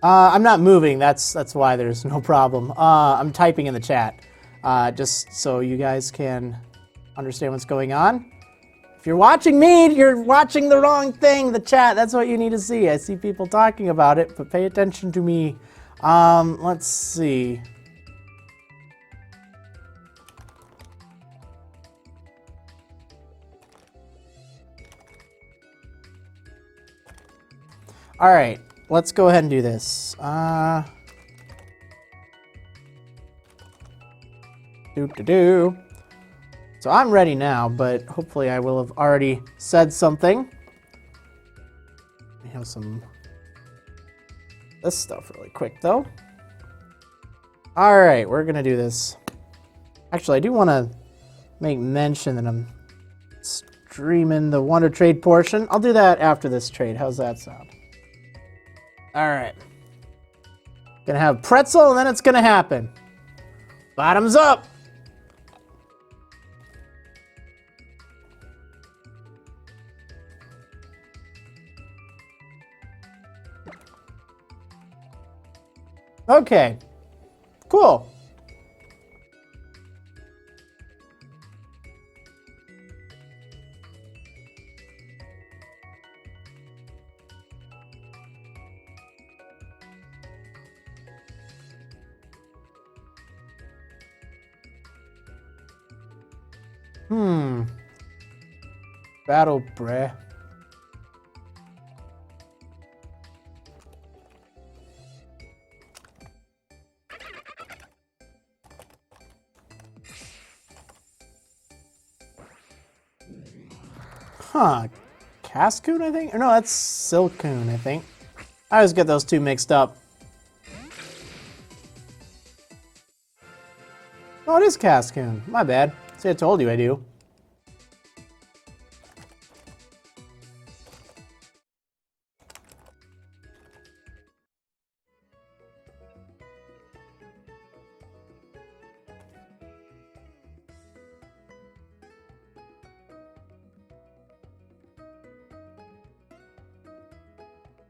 I'm not moving. That's why there's no problem. I'm typing in the chat, just so you guys can understand what's going on. If you're watching me, you're watching the wrong thing. The chat. That's what you need to see. I see people talking about it, but pay attention to me. Let's see. All right. Let's go ahead and do this. So I'm ready now, but hopefully I will have already said something. Let me have some this stuff really quick, though. All right, we're gonna do this. Actually, I do want to make mention that I'm streaming the Wonder Trade portion. I'll do that after this trade. How's that sound? All right. Gonna have pretzel, and then it's gonna happen. Bottoms up. Okay. Cool. Battle Bre. Huh. Cascoon, I think? Or no, that's Silcoon, I think. I always get those two mixed up. Oh, it is Cascoon. My bad. See, I told you I do.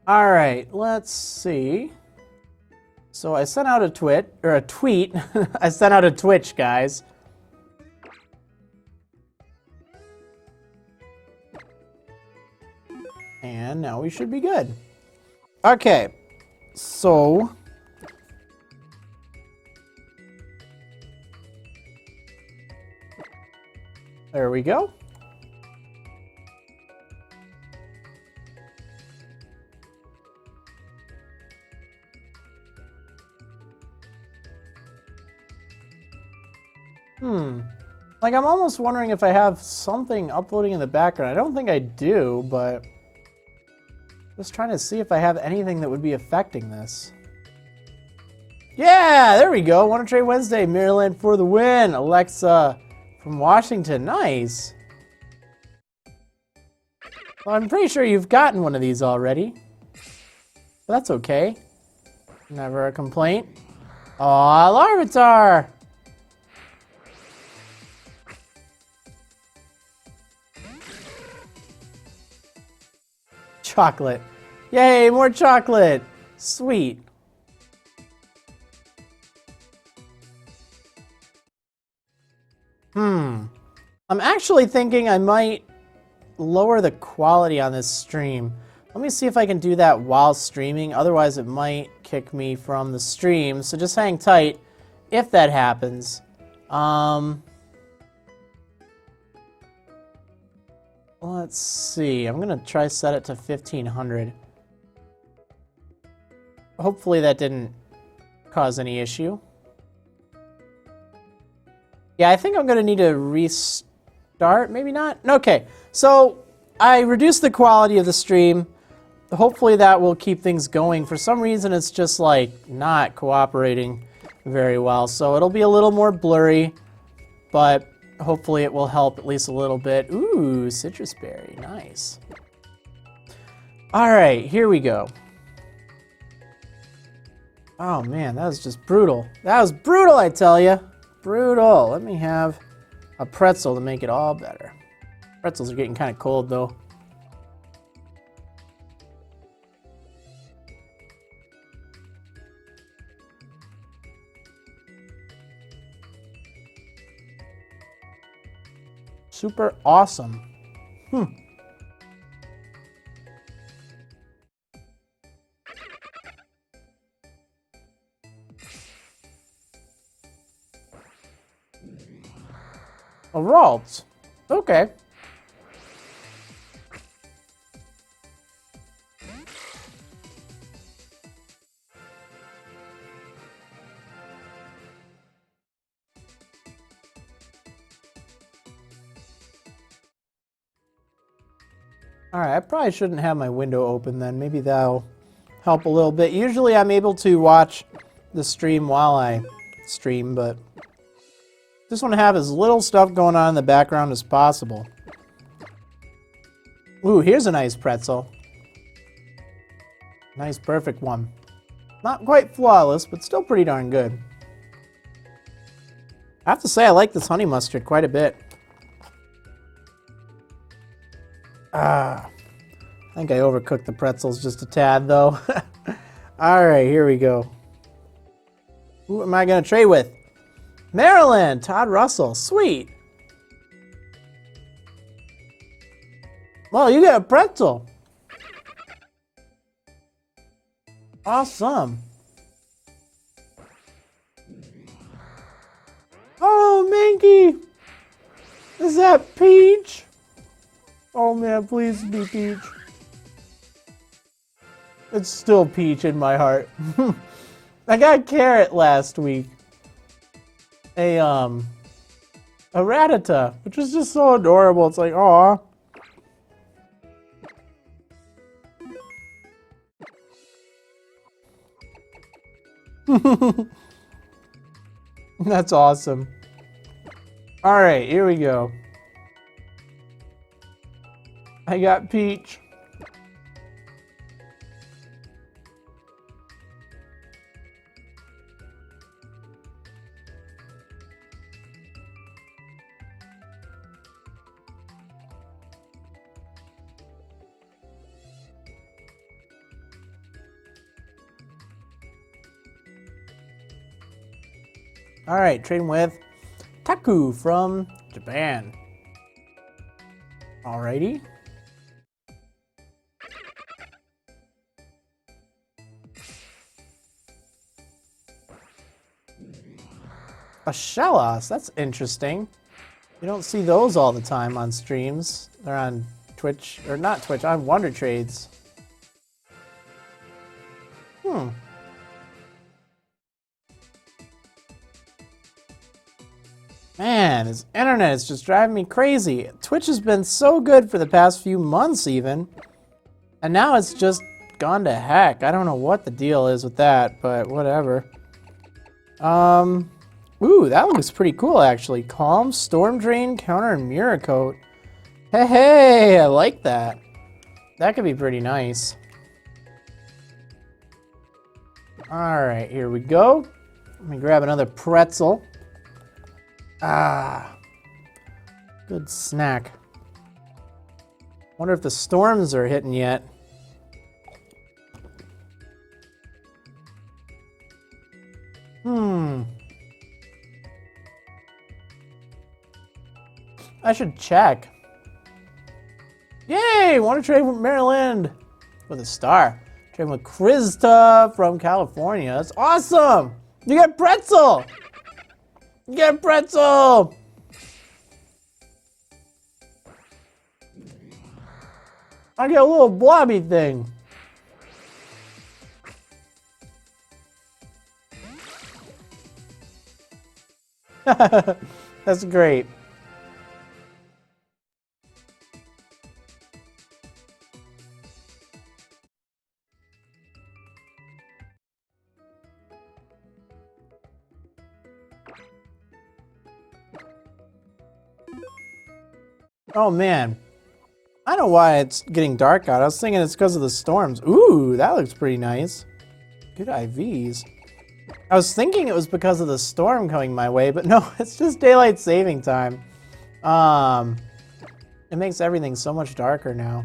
All right, let's see. So I sent out a tweet. I sent out a Twitch, guys. And now we should be good. Okay, so there we go. Like, I'm almost wondering if I have something uploading in the background. I don't think I do, but just trying to see if I have anything that would be affecting this. Yeah, there we go. Want to Trade Wednesday, Maryland for the win. Alexa from Washington, nice. Well, I'm pretty sure you've gotten one of these already. But that's okay. Never a complaint. Aw, Larvitar! Chocolate. Yay, more chocolate. Sweet. I'm actually thinking I might lower the quality on this stream. Let me see if I can do that while streaming. Otherwise, it might kick me from the stream. So just hang tight if that happens. Let's see. I'm going to try set it to 1500. Hopefully that didn't cause any issue. Yeah, I think I'm going to need to restart. Maybe not. Okay, so I reduced the quality of the stream. Hopefully that will keep things going. For some reason, it's just like not cooperating very well. So it'll be a little more blurry, but hopefully it will help at least a little bit. Ooh, citrus berry, nice. All right, here we go. Oh man, that was just brutal. That was brutal, I tell you. Brutal. Let me have a pretzel to make it all better. Pretzels are getting kind of cold though. Super awesome. A Ralts. Okay. All right, I probably shouldn't have my window open then. Maybe that'll help a little bit. Usually I'm able to watch the stream while I stream, but just want to have as little stuff going on in the background as possible. Ooh, here's a nice pretzel. Nice, perfect one. Not quite flawless, but still pretty darn good. I have to say, I like this honey mustard quite a bit. I think I overcooked the pretzels just a tad, though. All right, here we go. Who am I going to trade with? Maryland, Todd Russell. Sweet. Well, you got a pretzel. Awesome. Oh, Mankey. Is that Peach? Oh man, please be Peach. It's still Peach in my heart. I got Carrot last week. A Rattata, which was just so adorable. It's like, aw. That's awesome. All right, here we go. I got Peach. All right, trading with Taku from Japan. Alrighty. A Shellos, that's interesting. You don't see those all the time on streams. They're on Twitch, or not Twitch, on Wonder Trades. Man, his internet is just driving me crazy. Twitch has been so good for the past few months even. And now it's just gone to heck. I don't know what the deal is with that, but whatever. Ooh, that looks pretty cool actually. Calm, Storm Drain, Counter, and Mirror Coat. Hey, I like that. That could be pretty nice. Alright, here we go. Let me grab another pretzel. Ah, good snack. Wonder if the storms are hitting yet. I should check. Yay! Want to trade with Marriland with a star. Trading with Krista from California. That's awesome! You get pretzel! You get pretzel! I get a little blobby thing. That's great. Oh man, I know why it's getting dark out. I was thinking it's because of the storms. Ooh, that looks pretty nice. Good IVs. I was thinking it was because of the storm coming my way, but no, it's just daylight saving time. It makes everything so much darker now.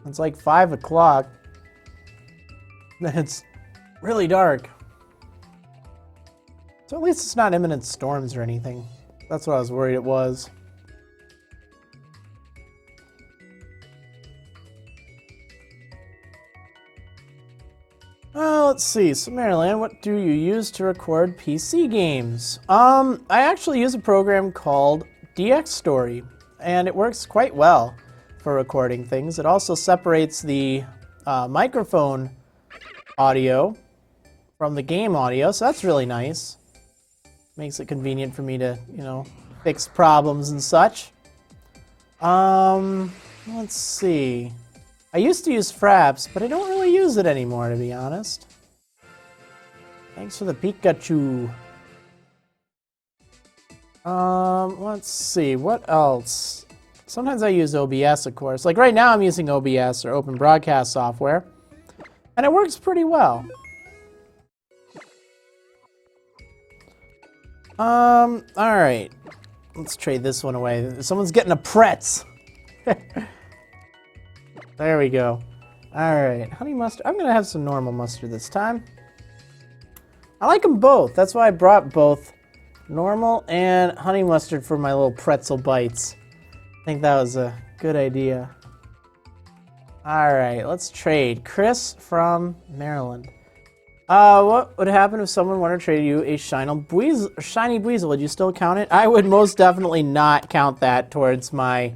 It's like 5 o'clock. It's really dark. So at least it's not imminent storms or anything. That's what I was worried it was. Let's see. So Marriland, what do you use to record PC games? I actually use a program called DX Story, and it works quite well for recording things. It also separates the microphone audio from the game audio, so that's really nice. Makes it convenient for me to, you know, fix problems and such. Let's see. I used to use Fraps, but I don't really use it anymore, to be honest. Thanks for the Pikachu. Let's see, what else? Sometimes I use OBS, of course. Like right now I'm using OBS, or Open Broadcast Software, and it works pretty well. Alright. Let's trade this one away. Someone's getting a Pretz. There we go. Alright, honey mustard. I'm gonna have some normal mustard this time. I like them both. That's why I brought both normal and honey mustard for my little pretzel bites. I think that was a good idea. Alright, let's trade. Chris from Marriland. What would happen if someone wanted to trade you a Shiny Buizel? Would you still count it? I would most definitely not count that towards my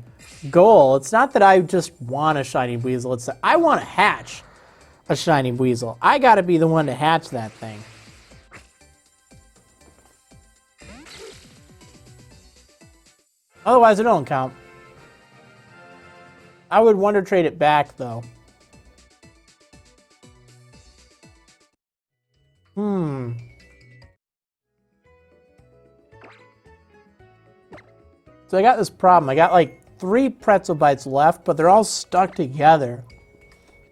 goal. It's not that I just want a Shiny Buizel. It's that I want to hatch a Shiny Buizel. I gotta be the one to hatch that thing. Otherwise, it don't count. I would wonder trade it back, though. So I got this problem. I got like 3 pretzel bites left, but they're all stuck together.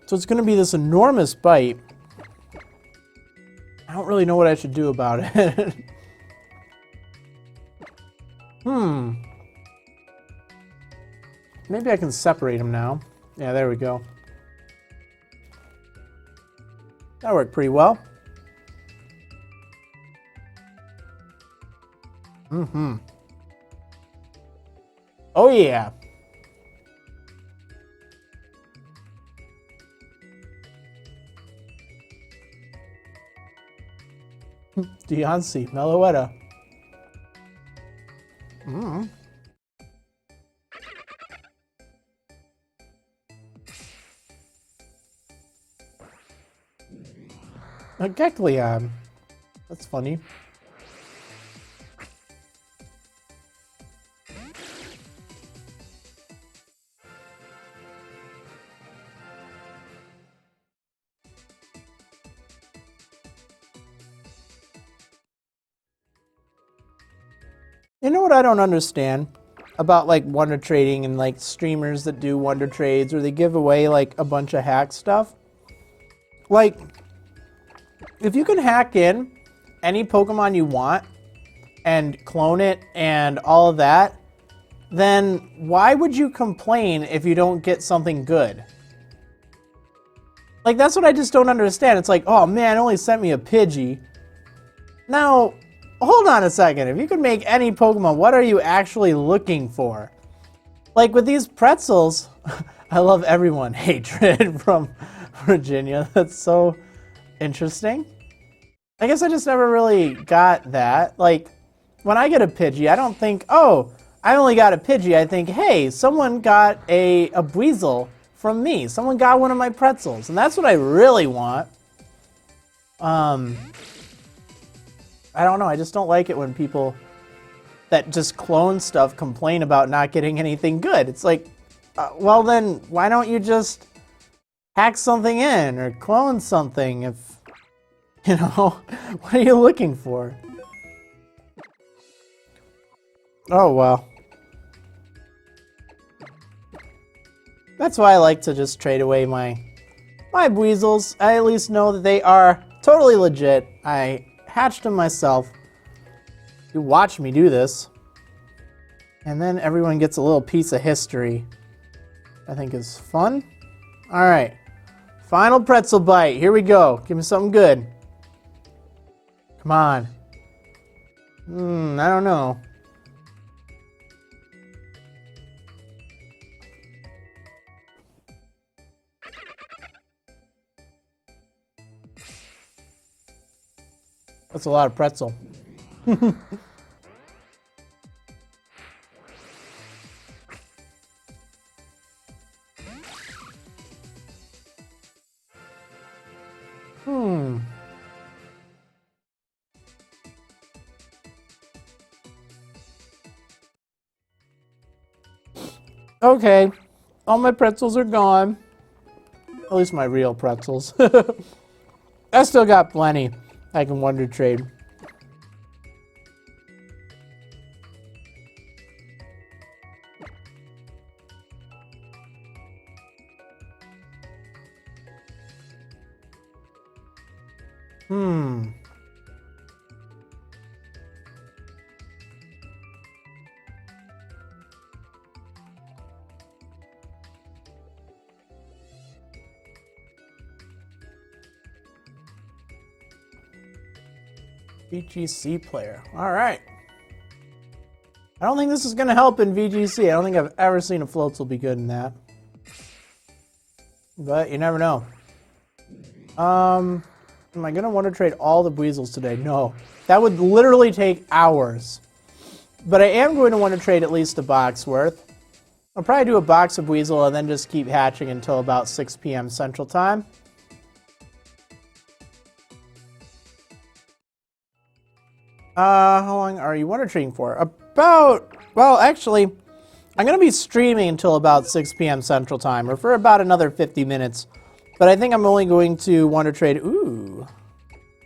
So it's going to be this enormous bite. I don't really know what I should do about it. Maybe I can separate them now. Yeah, there we go. That worked pretty well. Oh yeah. Deontay, Meloetta. A Kecleon. That's funny. You know what I don't understand about like Wonder Trading and like streamers that do Wonder Trades or they give away like a bunch of hack stuff? Like, if you can hack in any Pokemon you want and clone it and all of that, then why would you complain if you don't get something good? Like, that's what I just don't understand. It's like, oh man, it only sent me a Pidgey. Now, hold on a second. If you could make any Pokemon, what are you actually looking for? Like with these pretzels, I love everyone. Hatred from Virginia. That's so interesting. I guess I just never really got that. Like, when I get a Pidgey, I don't think, oh, I only got a Pidgey. I think, hey, someone got a Buizel from me. Someone got one of my pretzels. And that's what I really want. I don't know. I just don't like it when people that just clone stuff complain about not getting anything good. It's like, well then, why don't you just hack something in or clone something if, you know, what are you looking for? Oh, well. That's why I like to just trade away my Buizels. I at least know that they are totally legit. I hatched them myself. You watch me do this. And then everyone gets a little piece of history. I think is fun. Alright. Final pretzel bite. Here we go. Give me something good. Come on. I don't know. That's a lot of pretzel. Okay, all my pretzels are gone. At least my real pretzels. I still got plenty. I can Wonder Trade. VGC player. All right. I don't think this is going to help in VGC. I don't think I've ever seen a Floatzel be good in that. But you never know. Am I going to Wonder Trade all the Buizels today? No. That would literally take hours. But I am going to Wonder Trade at least a box worth. I'll probably do a box of Buizel and then just keep hatching until about 6 p.m. Central Time. How long are you Wonder Trading for? About, well, actually, I'm going to be streaming until about 6 p.m. Central Time, or for about another 50 minutes. But I think I'm only going to Wonder Trade,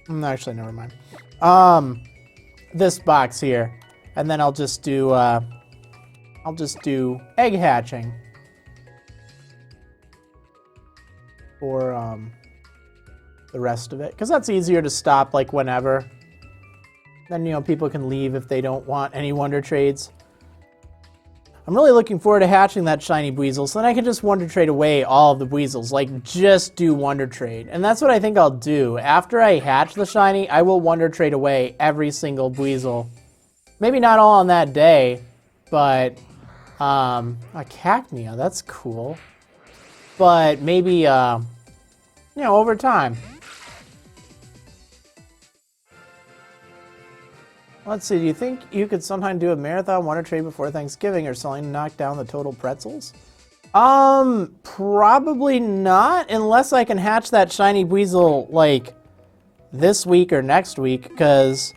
actually, never mind. This box here. And then I'll just do egg hatching. For, the rest of it. Because that's easier to stop, like, whenever. Then, you know, people can leave if they don't want any Wonder Trades. I'm really looking forward to hatching that Shiny Buizel, so then I can just Wonder Trade away all of the Buizels. Like, just do Wonder Trade. And that's what I think I'll do. After I hatch the Shiny, I will Wonder Trade away every single Buizel. Maybe not all on that day, but a Cacnea, that's cool. But maybe, you know, over time. Let's see, do you think you could sometime do a marathon wonder trade before Thanksgiving or something to knock down the total pretzels? Probably not, unless I can hatch that Shiny Buizel, like, this week or next week, because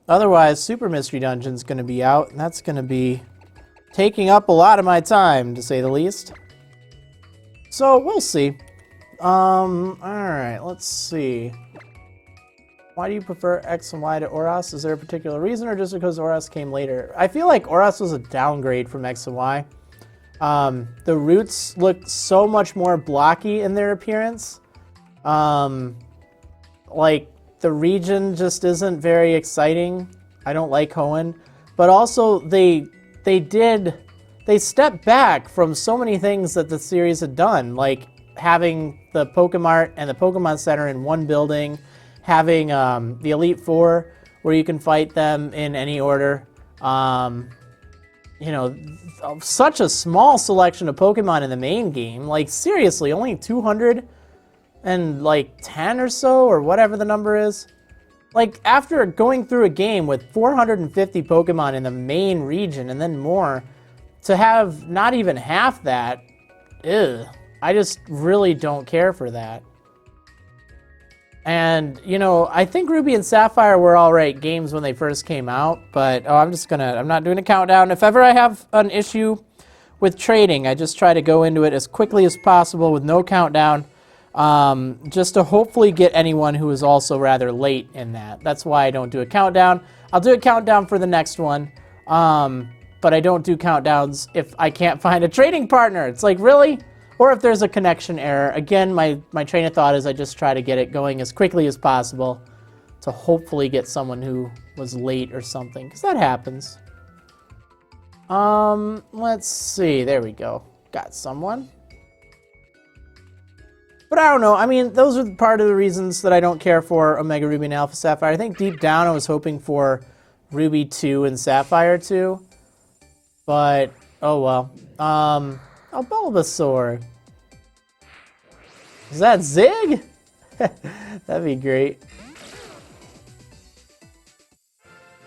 otherwise Super Mystery Dungeon's going to be out, and that's going to be taking up a lot of my time, to say the least. So, we'll see. Alright, let's see. Why do you prefer X and Y to Oras? Is there a particular reason, or just because Oras came later? I feel like Oras was a downgrade from X and Y. The roots look so much more blocky in their appearance. Like, the region just isn't very exciting. I don't like Hoenn. But also, they stepped back from so many things that the series had done, like having the Pokemart and the Pokemon Center in one building, having the Elite Four, where you can fight them in any order. You know, such a small selection of Pokemon in the main game. Like, seriously, only 210 or so, or whatever the number is. Like, after going through a game with 450 Pokemon in the main region, and then more, to have not even half that, ugh. I just really don't care for that. And, you know, I think Ruby and Sapphire were alright games when they first came out, but, I'm not doing a countdown. If ever I have an issue with trading, I just try to go into it as quickly as possible with no countdown, just to hopefully get anyone who is also rather late in that. That's why I don't do a countdown. I'll do a countdown for the next one, but I don't do countdowns if I can't find a trading partner. It's like, really? Or if there's a connection error. Again, my train of thought is I just try to get it going as quickly as possible to hopefully get someone who was late or something, because that happens. Let's see. There we go. Got someone. But I don't know. I mean, those are part of the reasons that I don't care for Omega Ruby and Alpha Sapphire. I think deep down I was hoping for Ruby 2 and Sapphire 2. But, oh well. Oh, Bulbasaur. Is that Zig? That'd be great.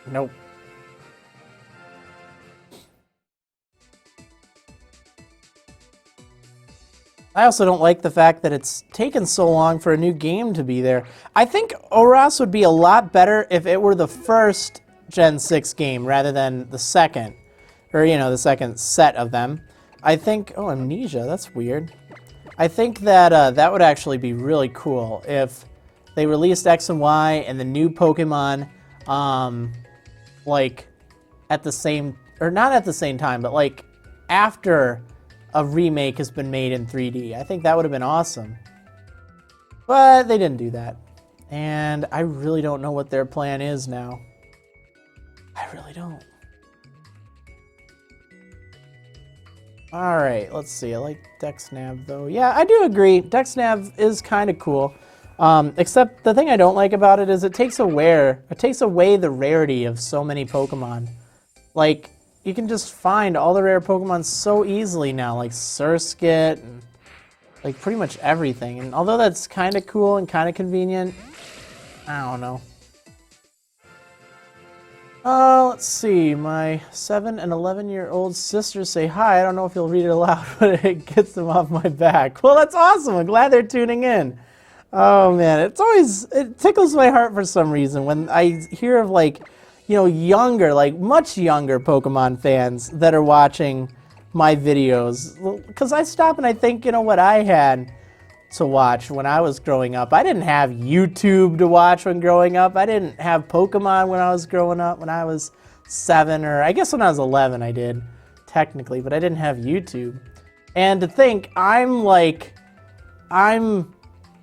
Nope. I also don't like the fact that it's taken so long for a new game to be there. I think Oras would be a lot better if it were the first Gen 6 game rather than the second. Or, you know, the second set of them. I think... Oh, Amnesia. That's weird. I think that that would actually be really cool if they released X and Y and the new Pokemon, like, at the same... Or not at the same time, but, like, after a remake has been made in 3D. I think that would have been awesome. But they didn't do that. And I really don't know what their plan is now. I really don't. Alright, let's see. I like DexNav, though. Yeah, I do agree. DexNav is kind of cool. Except the thing I don't like about it is it takes away the rarity of so many Pokemon. Like, you can just find all the rare Pokemon so easily now, like Surskit and like pretty much everything. And although that's kind of cool and kind of convenient, I don't know. Let's see. My 7 and 11-year-old sisters say hi. I don't know if you'll read it aloud, but it gets them off my back. Well, that's awesome. I'm glad they're tuning in. Oh, man. It tickles my heart for some reason when I hear of, like, you know, younger, like much younger Pokemon fans that are watching my videos. Because I stop and I think, you know, what I had to watch when I was growing up. I didn't have YouTube to watch when growing up. I didn't have Pokemon when I was growing up, when I was 7, or I guess when I was 11 I did, technically, but I didn't have YouTube. And to think I'm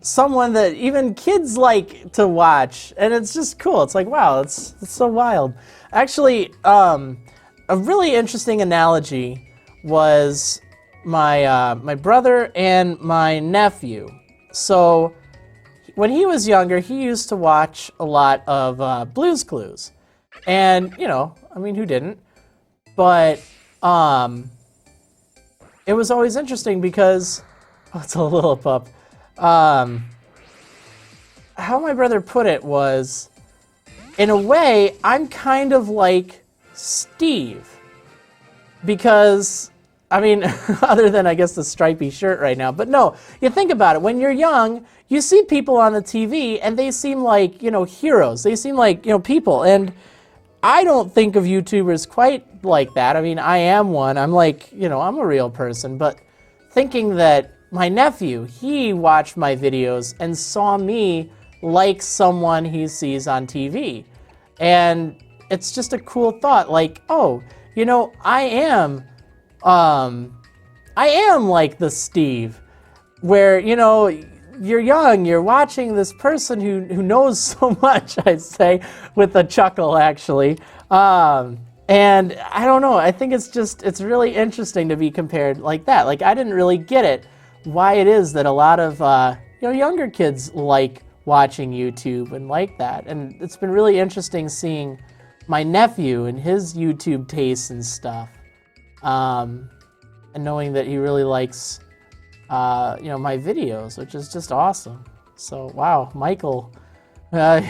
someone that even kids like to watch, and it's just cool. It's like, wow, it's so wild. Actually, a really interesting analogy was my brother and my nephew. So when he was younger, he used to watch a lot of Blue's Clues. And, you know, I mean, who didn't? But it was always interesting because, oh, it's a little pup. How my brother put it was, in a way, I'm kind of like Steve. Because, I mean, other than, I guess, the stripy shirt right now. But no, you think about it. When you're young, you see people on the TV, and they seem like, you know, heroes. They seem like, you know, people. And I don't think of YouTubers quite like that. I mean, I am one. I'm like, you know, I'm a real person. But thinking that my nephew, he watched my videos and saw me like someone he sees on TV. And it's just a cool thought. Like, oh, you know, I am like the Steve, where, you know, you're young, you're watching this person who knows so much, I'd say, with a chuckle, actually. And I don't know, I think it's really interesting to be compared like that. Like, I didn't really get it, why it is that a lot of, you know, younger kids like watching YouTube and like that. And it's been really interesting seeing my nephew and his YouTube tastes and stuff. And knowing that he really likes, you know, my videos, which is just awesome. So, wow, Michael. All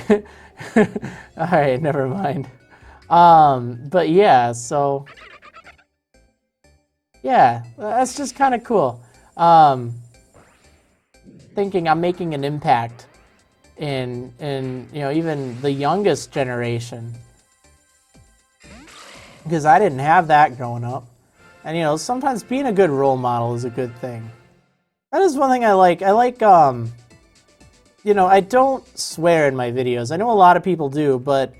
right, never mind. But yeah, so, yeah, that's just kind of cool. Thinking I'm making an impact in, you know, even the youngest generation. Because I didn't have that growing up. And, you know, sometimes being a good role model is a good thing. That is one thing I like. I like, you know, I don't swear in my videos. I know a lot of people do, but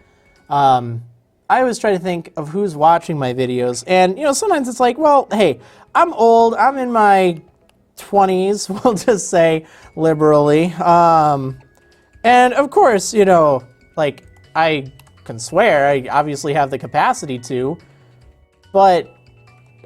I always try to think of who's watching my videos. And, you know, sometimes it's like, well, hey, I'm old. I'm in my 20s, we'll just say, liberally. And, of course, you know, like, I can swear. I obviously have the capacity to, but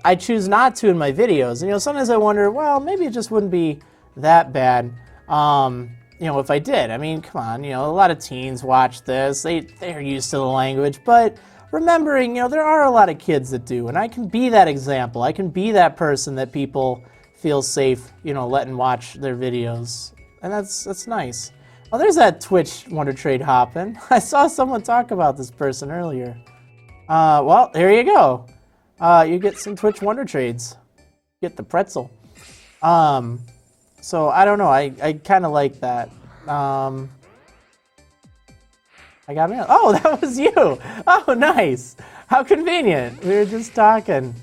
I choose not to in my videos. And, you know, sometimes I wonder, well, maybe it just wouldn't be that bad, you know, if I did. I mean, come on, you know, a lot of teens watch this. They're used to the language, but remembering, you know, there are a lot of kids that do, and I can be that example. I can be that person that people feel safe, you know, letting watch their videos. And that's nice. Oh, there's that Twitch Wonder Trade hopping. I saw someone talk about this person earlier. Well, here you go. You get some Twitch Wonder Trades. Get the pretzel. So, I don't know. I kind of like that. I got mail. Oh, that was you. Oh, nice. How convenient. We were just talking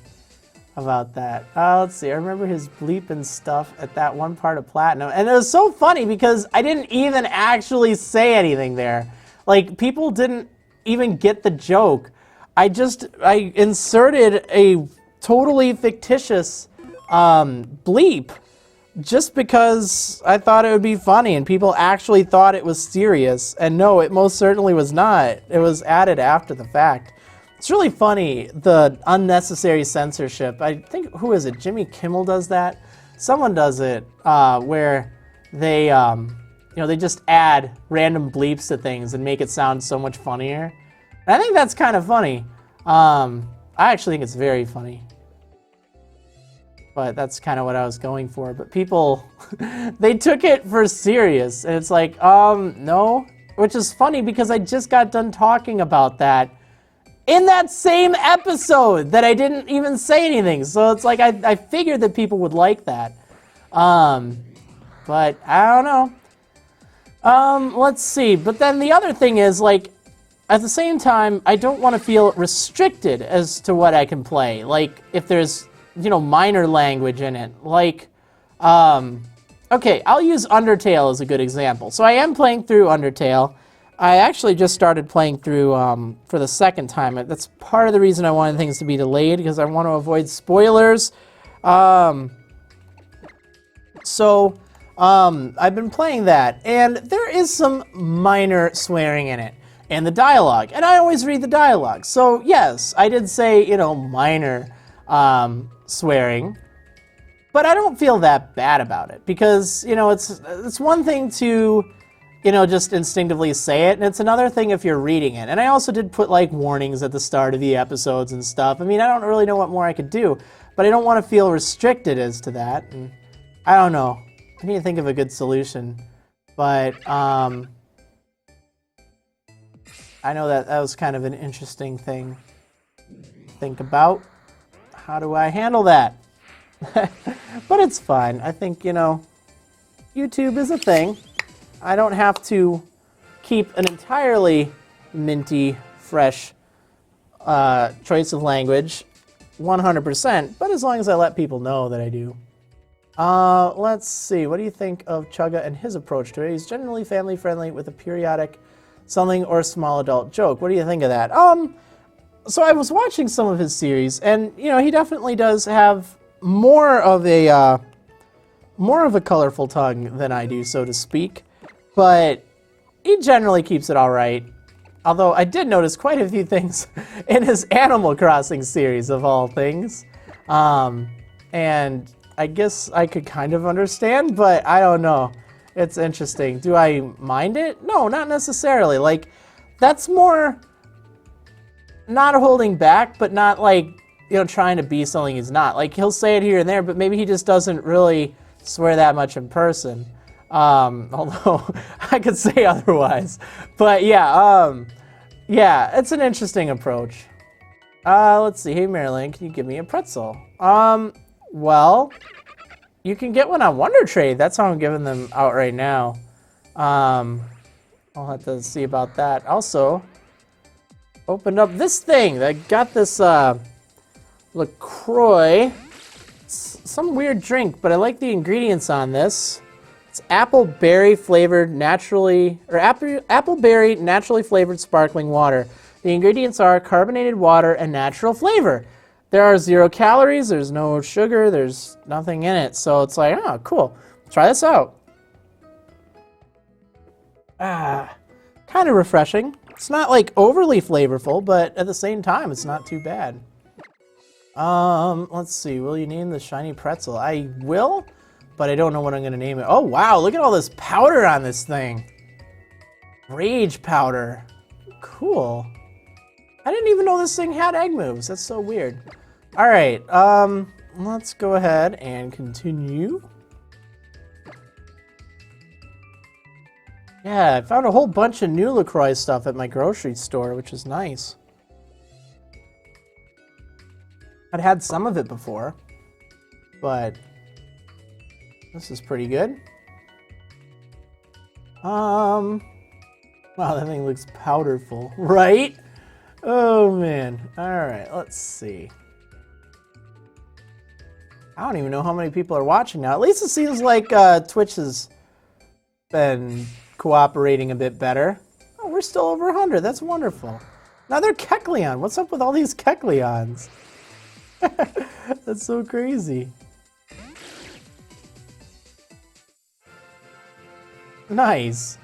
about that. Let's see. I remember his bleeping stuff at that one part of Platinum. And it was so funny because I didn't even actually say anything there. Like, people didn't even get the joke. I inserted a totally fictitious bleep just because I thought it would be funny and people actually thought it was serious. And no, it most certainly was not. It was added after the fact. It's really funny, the unnecessary censorship. I think, who is it? Jimmy Kimmel does that? Someone does it where they, you know, they just add random bleeps to things and make it sound so much funnier. And I think that's kind of funny. I actually think it's very funny. But that's kind of what I was going for. But people, they took it for serious. And it's like, no. Which is funny because I just got done talking about that in that same episode that I didn't even say anything. So it's like I figured that people would like that. But I don't know. Let's see. But then the other thing is, like, at the same time, I don't want to feel restricted as to what I can play. Like, if there's, you know, minor language in it. Like, okay, I'll use Undertale as a good example. So I am playing through Undertale. I actually just started playing through for the second time. That's part of the reason I wanted things to be delayed, because I want to avoid spoilers. So I've been playing that, and there is some minor swearing in it, and the dialogue, and I always read the dialogue. So yes, I did say, you know, minor swearing, but I don't feel that bad about it, because, you know, it's one thing to you know, just instinctively say it. And it's another thing if you're reading it. And I also did put like warnings at the start of the episodes and stuff. I mean, I don't really know what more I could do, but I don't want to feel restricted as to that. And I don't know. I need to think of a good solution. But I know that was kind of an interesting thing to think about. How do I handle that? But it's fine. I think, you know, YouTube is a thing. I don't have to keep an entirely minty, fresh choice of language 100%, but as long as I let people know that I do. Let's see. What do you think of Chugga and his approach to it? He's generally family-friendly with a periodic something or small adult joke. What do you think of that? So I was watching some of his series, and, you know, he definitely does have more of a colorful tongue than I do, so to speak. But he generally keeps it all right. Although I did notice quite a few things in his Animal Crossing series, of all things. And I guess I could kind of understand, but I don't know. It's interesting. Do I mind it? No, not necessarily. Like, that's more not holding back, but not like, you know, trying to be something he's not. Like, he'll say it here and there, but maybe he just doesn't really swear that much in person. Although I could say otherwise. But yeah, yeah, it's an interesting approach. Let's see. Hey, Marriland, can you give me a pretzel? Well, you can get one on Wonder Trade. That's how I'm giving them out right now. I'll have to see about that. Also, opened up this thing. I got this LaCroix. It's some weird drink, but I like the ingredients on this. It's apple berry flavored naturally flavored sparkling water. The ingredients are carbonated water and natural flavor. There are 0 calories, there's no sugar, there's nothing in it. So it's like, oh, cool. Try this out. Kind of refreshing. It's not like overly flavorful, but at the same time, it's not too bad. Let's see. Will you name the shiny pretzel? I will, but I don't know what I'm gonna name it. Oh wow, look at all this powder on this thing. Rage powder. Cool. I didn't even know this thing had egg moves. That's so weird. All right, let's go ahead and continue. Yeah, I found a whole bunch of new LaCroix stuff at my grocery store, which is nice. I'd had some of it before, but this is pretty good. Wow, that thing looks powderful, right? Oh man. All right, let's see. I don't even know how many people are watching now. At least it seems like Twitch has been cooperating a bit better. Oh, we're still over 100. That's wonderful. Another Kecleon. What's up with all these Kecleons? That's so crazy. Nice.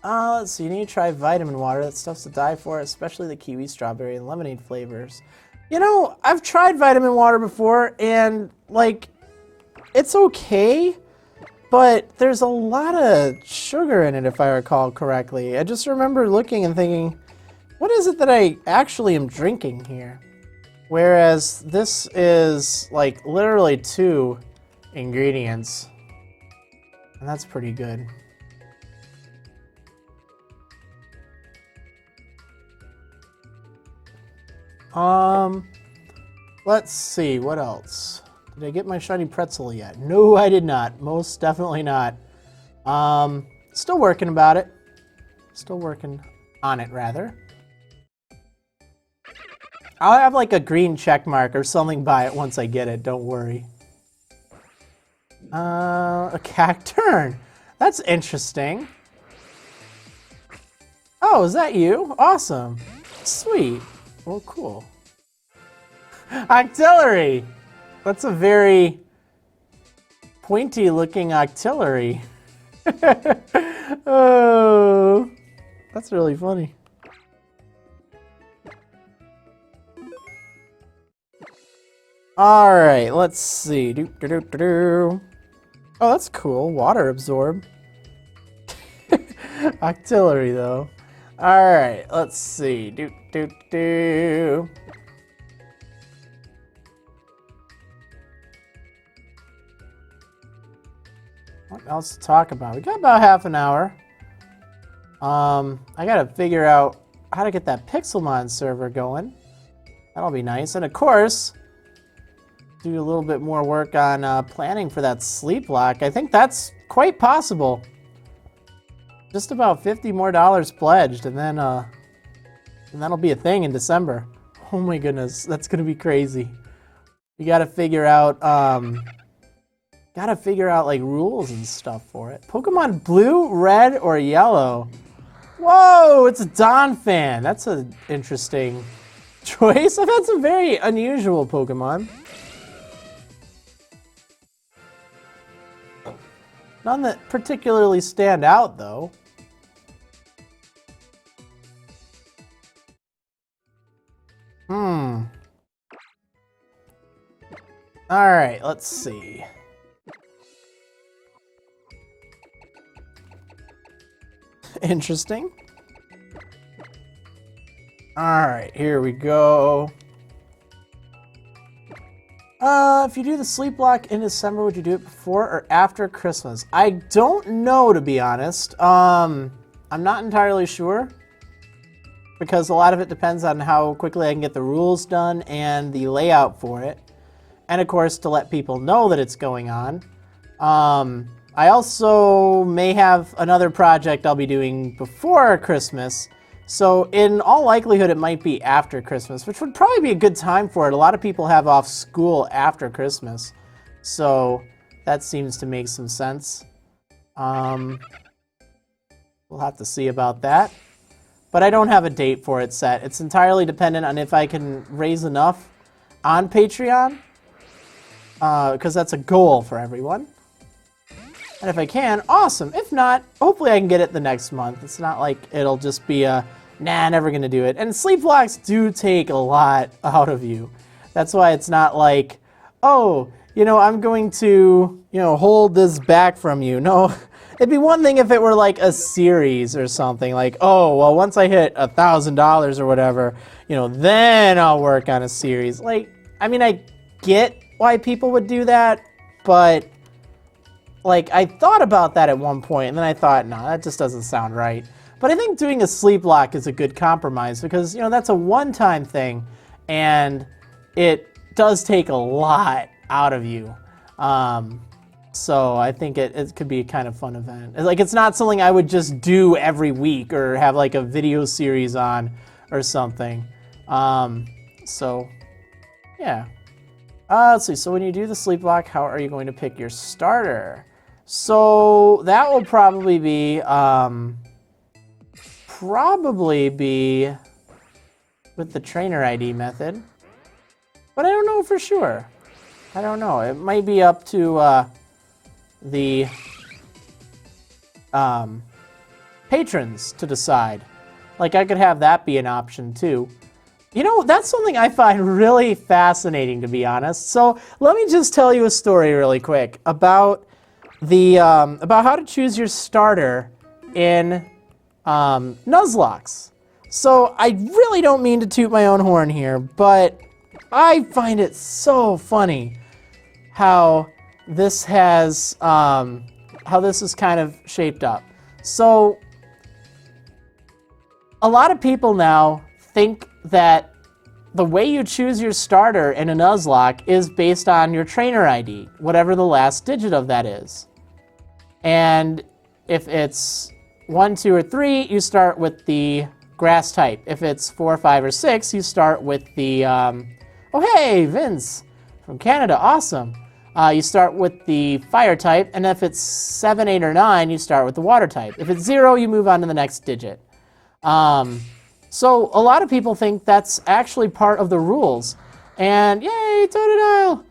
Let's see. You need to try vitamin water. That stuff's to die for, especially the kiwi, strawberry, and lemonade flavors. You know, I've tried vitamin water before, and, like, it's okay, but there's a lot of sugar in it, if I recall correctly. I just remember looking and thinking, what is it that I actually am drinking here? Whereas this is, like, literally 2 ingredients. And that's pretty good. Let's see, what else? Did I get my shiny pretzel yet? No, I did not. Most definitely not. Still working about it. Still working on it, rather. I'll have like a green check mark or something by it once I get it, don't worry. A cacturn. That's interesting. Oh, is that you? Awesome. Sweet. Well, cool. Octillery! That's a very pointy looking octillery. Oh, that's really funny. All right, let's see. Oh, that's cool. Water absorb. Octillery, though. All right, let's see. Do. What else to talk about? We got about half an hour. I gotta figure out how to get that Pixelmon server going. That'll be nice. And of course, do a little bit more work on planning for that sleep lock. I think that's quite possible. Just about $50 more pledged, and then that'll be a thing in December. Oh my goodness, that's gonna be crazy. You gotta figure out like rules and stuff for it. Pokemon Blue, Red, or Yellow? Whoa, it's a Don fan. That's an interesting choice. I've had some very unusual Pokemon. None that particularly stand out, though. All right, let's see. Interesting. All right, here we go. If you do the sleep lock in December, would you do it before or after Christmas? I don't know, to be honest. I'm not entirely sure, because a lot of it depends on how quickly I can get the rules done and the layout for it. And of course, to let people know that it's going on. I also may have another project I'll be doing before Christmas. So in all likelihood, it might be after Christmas, which would probably be a good time for it. A lot of people have off school after Christmas. So that seems to make some sense. We'll have to see about that. But I don't have a date for it set. It's entirely dependent on if I can raise enough on Patreon, because that's a goal for everyone. And if I can, awesome. If not, hopefully I can get it the next month. It's not like it'll just be a, nah, never gonna do it. And sleep locks do take a lot out of you. That's why it's not like, oh, you know, I'm going to, you know, hold this back from you. No, it'd be one thing if it were like a series or something. Like, oh, well, once I hit $1,000 or whatever, you know, then I'll work on a series. Like, I mean, I get why people would do that, but like, I thought about that at one point, and then I thought, no, that just doesn't sound right. But I think doing a sleep lock is a good compromise because, you know, that's a one-time thing, and it does take a lot out of you. So I think it could be a kind of fun event. Like, it's not something I would just do every week or have like a video series on or something. So, yeah. Let's see. So when you do the sleep lock, how are you going to pick your starter? So that will probably be with the trainer ID method, but I don't know for sure. I don't know. It might be up to the patrons to decide. Like, I could have that be an option too. You know, that's something I find really fascinating, to be honest. So let me just tell you a story really quick about about how to choose your starter in Nuzlocke. So I really don't mean to toot my own horn here, but I find it so funny how this has kind of shaped up. So a lot of people now think that the way you choose your starter in a Nuzlocke is based on your trainer ID, whatever the last digit of that is. And if it's 1, 2, or 3, you start with the grass type. If it's 4, 5, or 6, you start with the, oh hey, Vince from Canada, awesome. You start with the fire type, and if it's 7, 8, or 9, you start with the water type. If it's 0, you move on to the next digit. So a lot of people think that's actually part of the rules. And yay, Totodile!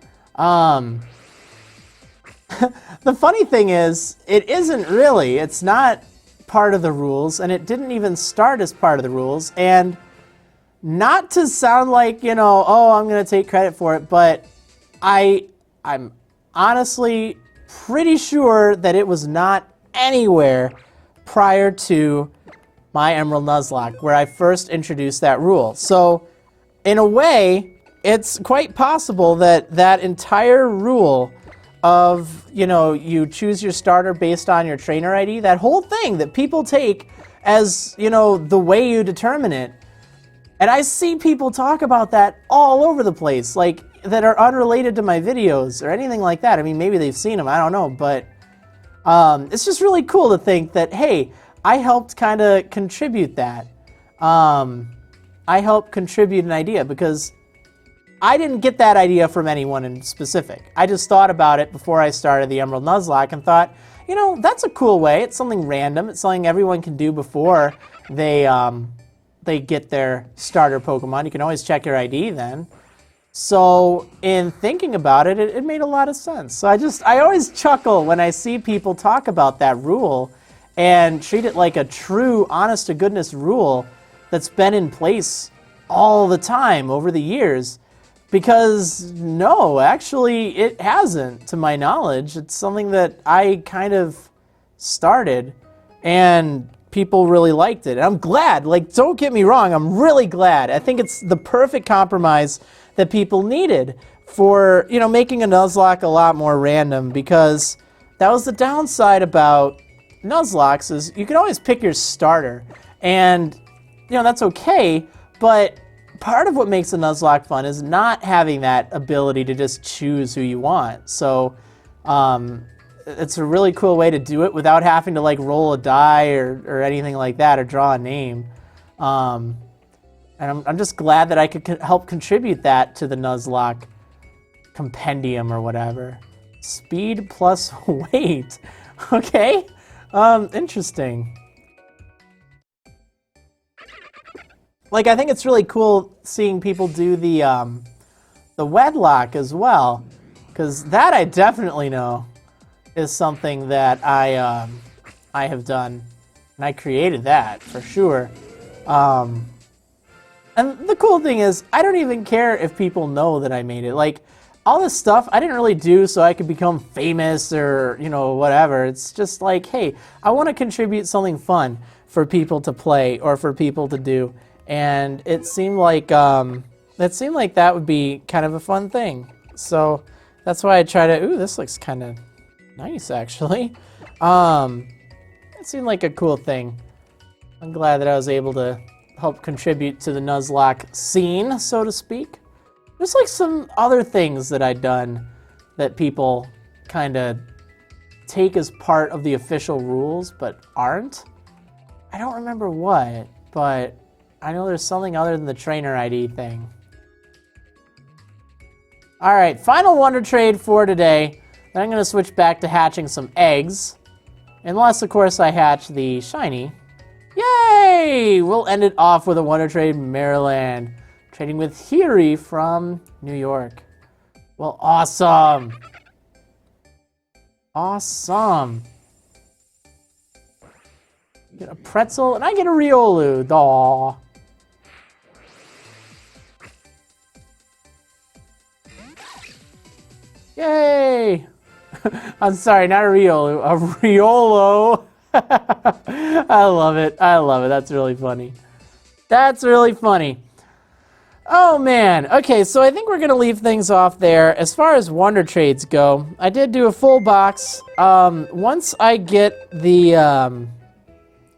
The funny thing is, it isn't really. It's not part of the rules, and it didn't even start as part of the rules. And not to sound like, you know, oh, I'm going to take credit for it, but I'm honestly pretty sure that it was not anywhere prior to my Emerald Nuzlocke, where I first introduced that rule. So, in a way, it's quite possible that that entire rule of, you know, you choose your starter based on your trainer ID, that whole thing that people take as, you know, the way you determine it. And I see people talk about that all over the place, like, that are unrelated to my videos or anything like that. I mean, maybe they've seen them, I don't know, but it's just really cool to think that, hey, I helped kind of contribute that. I helped contribute an idea because I didn't get that idea from anyone in specific. I just thought about it before I started the Emerald Nuzlocke and thought, you know, that's a cool way. It's something random. It's something everyone can do before they get their starter Pokemon. You can always check your ID then. So in thinking about it, it made a lot of sense. So I always chuckle when I see people talk about that rule and treat it like a true, honest-to-goodness rule that's been in place all the time over the years. Because no, actually it hasn't, to my knowledge. It's something that I kind of started and people really liked it. And I'm glad, like, don't get me wrong, I'm really glad. I think it's the perfect compromise that people needed for, you know, making a Nuzlocke a lot more random, because that was the downside about Nuzlocks is you can always pick your starter. And, you know, that's okay, but part of what makes a Nuzlocke fun is not having that ability to just choose who you want. So it's a really cool way to do it without having to like roll a die or anything like that or draw a name. And I'm just glad that I could help contribute that to the Nuzlocke compendium or whatever. Speed plus weight. Okay. Interesting. Like, I think it's really cool seeing people do the wedlock as well, because that I definitely know is something that I have done, and I created that for sure. And the cool thing is, I don't even care if people know that I made it. Like, all this stuff I didn't really do so I could become famous or, you know, whatever. It's just like, hey, I want to contribute something fun for people to play or for people to do. And it seemed like that would be kind of a fun thing. So that's why I try to. Ooh, this looks kind of nice, actually. It seemed like a cool thing. I'm glad that I was able to help contribute to the Nuzlocke scene, so to speak. There's like some other things that I'd done that people kind of take as part of the official rules, but aren't. I don't remember what, but I know there's something other than the trainer ID thing. All right, final Wonder Trade for today. Then I'm going to switch back to hatching some eggs. Unless, of course, I hatch the shiny. Yay! We'll end it off with a Wonder Trade Marriland. Trading with Hiri from New York. Well, awesome. Awesome. Get a pretzel, and I get a Riolu. Daw. Yay! I'm sorry, not a Riolu, a Riolo. I love it. I love it. That's really funny. That's really funny. Oh, man. Okay, so I think we're going to leave things off there. As far as Wonder Trades go, I did do a full box. Once I get the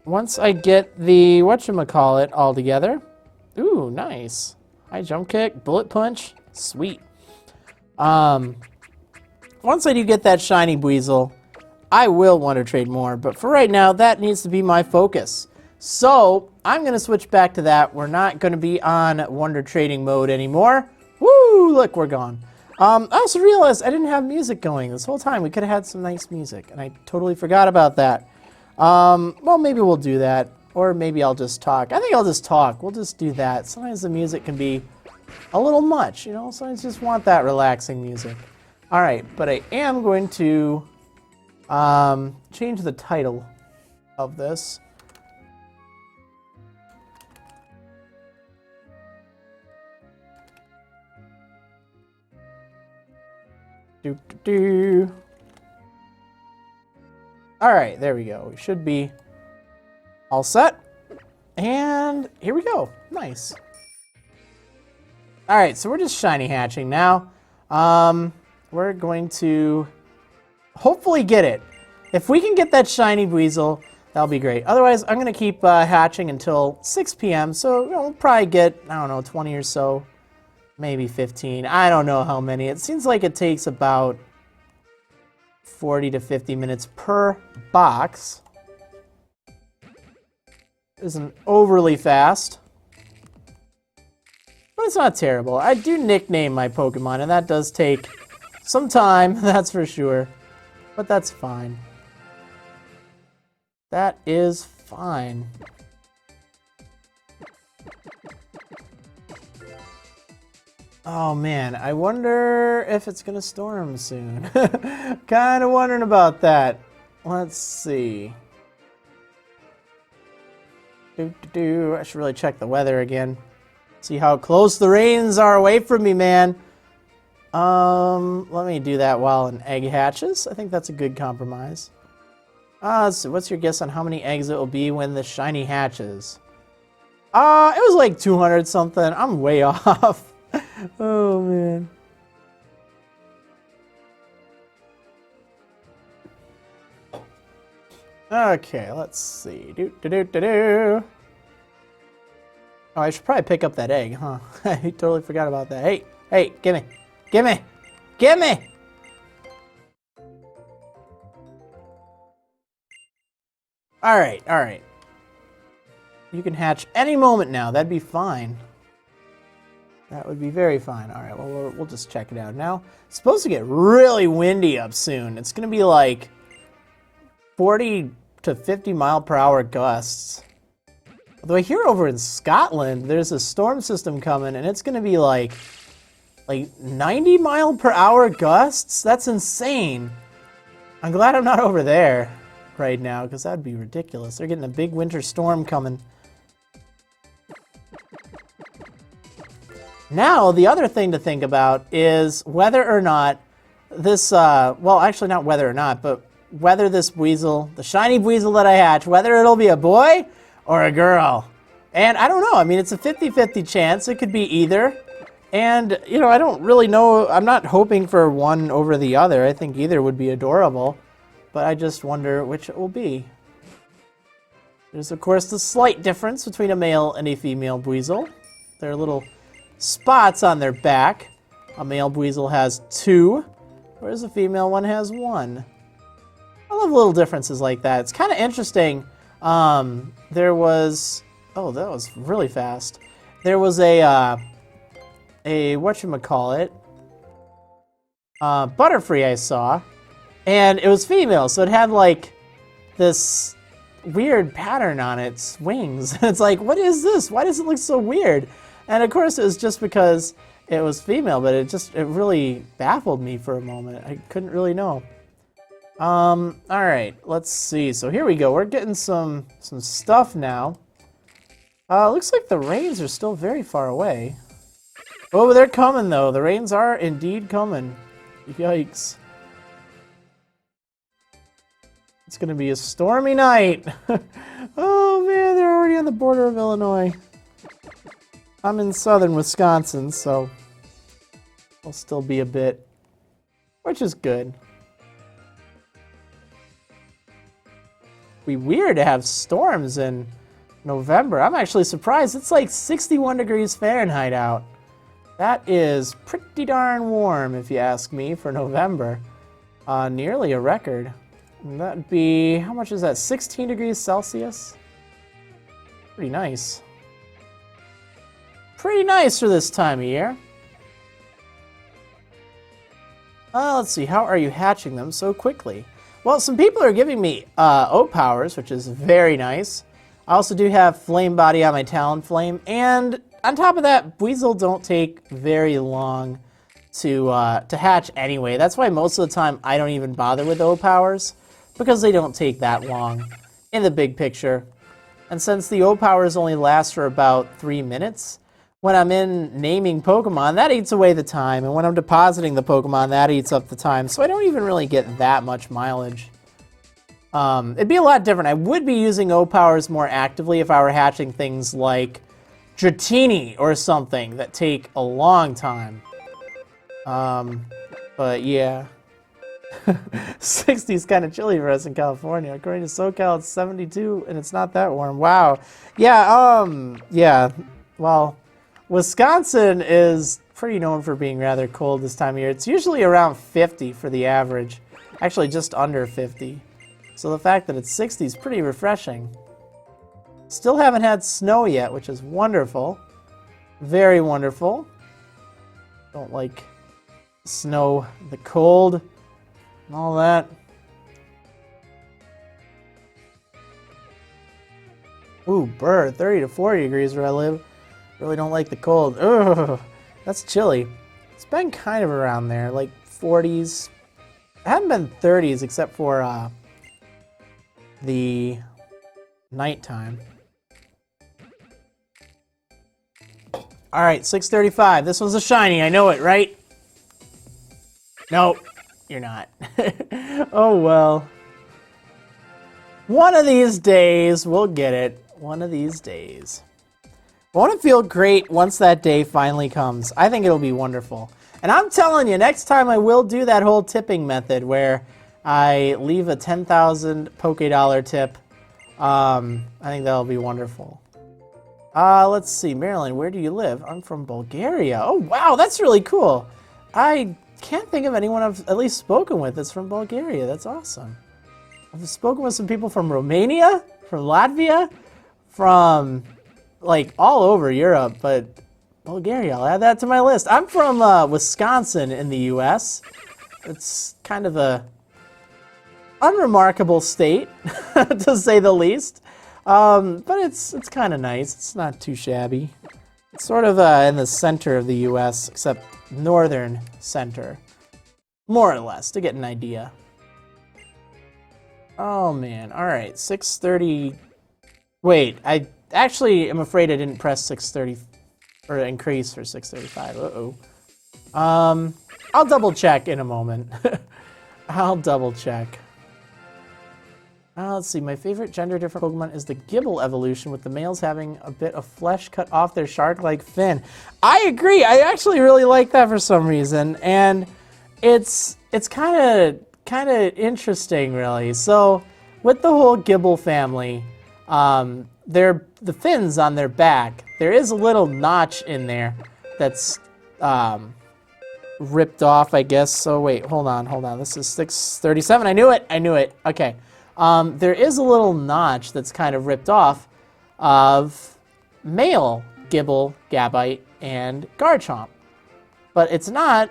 whatchamacallit all together. Ooh, nice. High jump kick, bullet punch. Sweet. Once I do get that Shiny Buizel, I will Wonder Trade more. But for right now, that needs to be my focus. So I'm going to switch back to that. We're not going to be on Wonder Trading mode anymore. Woo! Look, we're gone. I also realized I didn't have music going this whole time. We could have had some nice music, and I totally forgot about that. Well, maybe we'll do that, or maybe I'll just talk. I think I'll just talk. We'll just do that. Sometimes the music can be a little much, you know? Sometimes you just want that relaxing music. All right, but I am going to change the title of this. All right, there we go. We should be all set. And here we go. Nice. All right, so we're just shiny hatching now. We're going to hopefully get it. If we can get that Shiny Buizel, that'll be great. Otherwise, I'm going to keep hatching until 6 p.m. So we'll probably get, I don't know, 20 or so. Maybe 15. I don't know how many. It seems like it takes about 40 to 50 minutes per box. Isn't overly fast. But it's not terrible. I do nickname my Pokemon, and that does take some time, that's for sure. But that's fine. That is fine. Oh man, I wonder if it's gonna storm soon. Kind of wondering about that. Let's see. I should really check the weather again. See how close the rains are away from me, man. Let me do that while an egg hatches. I think that's a good compromise. Let's see, what's your guess on how many eggs it will be when the shiny hatches? It was like 200 something. I'm way off. Oh man. Okay, let's see. Oh, I should probably pick up that egg, huh? I totally forgot about that. Hey, hey, gimme, gimme, gimme! All right, all right. You can hatch any moment now. That'd be fine. That would be very fine. All right, well, we'll just check it out now. It's supposed to get really windy up soon. It's going to be like 40 to 50 mile per hour gusts. Although I hear over in Scotland, there's a storm system coming, and it's going to be like 90 mile per hour gusts. That's insane. I'm glad I'm not over there right now, because that'd be ridiculous. They're getting a big winter storm coming. Now, the other thing to think about is whether or not this, well, actually not whether or not, but whether this Buizel, the Shiny Buizel that I hatch, whether it'll be a boy or a girl. And I don't know. I mean, it's a 50-50 chance. It could be either. And, you know, I don't really know. I'm not hoping for one over the other. I think either would be adorable. But I just wonder which it will be. There's, of course, the slight difference between a male and a female Buizel. They're little spots on their back. A male Buizel has 2, whereas a female one has 1. I love little differences like that. It's kind of interesting. There was, oh, that was really fast. There was a whatchamacallit, Butterfree I saw, and it was female, so it had like this weird pattern on its wings. It's like, what is this? Why does it look so weird? And of course, it was just because it was female, but it really baffled me for a moment. I couldn't really know. All right, let's see. So here we go. We're getting some stuff now. Looks like the rains are still very far away. Oh, they're coming though. The rains are indeed coming. Yikes. It's gonna be a stormy night. Oh man, they're already on the border of Illinois. I'm in southern Wisconsin, so I'll still be a bit, which is good. Be weird to have storms in November. I'm actually surprised. It's like 61 degrees Fahrenheit out. That is pretty darn warm, if you ask me, for November. Nearly a record. And that'd be, how much is that? 16 degrees Celsius? Pretty nice. Pretty nice for this time of year. Let's see, how are you hatching them so quickly? Well, some people are giving me O-Powers, which is very nice. I also do have Flame Body on my Talonflame, and on top of that, Buizel don't take very long to hatch anyway. That's why most of the time I don't even bother with O-Powers, because they don't take that long in the big picture. And since the O-Powers only last for about 3 minutes, when I'm in naming Pokemon, that eats away the time. And when I'm depositing the Pokemon, that eats up the time. So I don't even really get that much mileage. It'd be a lot different. I would be using O-Powers more actively if I were hatching things like Dratini or something that take a long time. But yeah. 60 is kind of chilly for us in California. According to SoCal, it's 72 and it's not that warm. Wow. Yeah, yeah. Well, Wisconsin is pretty known for being rather cold this time of year. It's usually around 50 for the average. Actually, just under 50. So the fact that it's 60 is pretty refreshing. Still haven't had snow yet, which is wonderful. Very wonderful. Don't like snow, the cold, and all that. Ooh, burr, 30 to 40 degrees where I live. Really don't like the cold. Ugh, that's chilly. It's been kind of around there, like 40s. It hasn't been 30s except for the nighttime. All right, 635. This one's a shiny. I know it, right? Nope, you're not. Oh, well. One of these days, we'll get it. One of these days. Won't it feel great once that day finally comes? I think it'll be wonderful. And I'm telling you, next time I will do that whole tipping method where I leave a 10,000 Poké-Dollar tip. I think that'll be wonderful. Let's see, Maryland, where do you live? I'm from Bulgaria. Oh, wow, that's really cool. I can't think of anyone I've at least spoken with that's from Bulgaria. That's awesome. I've spoken with some people from Romania, from Latvia, from, like, all over Europe, but Bulgaria, I'll add that to my list. I'm from Wisconsin in the U.S. It's kind of a unremarkable state, to say the least. But it's kind of nice. It's not too shabby. It's sort of in the center of the U.S., except northern center. More or less, to get an idea. Oh, man. All right, 630. Wait, I actually am afraid I didn't press 630, or increase for 635. Uh-oh. I'll double check in a moment. I'll double check. Let's see, my favorite gender-different Pokemon is the Gible evolution, with the males having a bit of flesh cut off their shark-like fin. I agree. I actually really like that for some reason, and it's kind of interesting, really. So, with the whole Gible family, the fins on their back, there is a little notch in there that's ripped off, I guess. So wait, hold on. This is 637. I knew it. Okay. There is a little notch that's kind of ripped off of male Gible, Gabite, and Garchomp. But it's not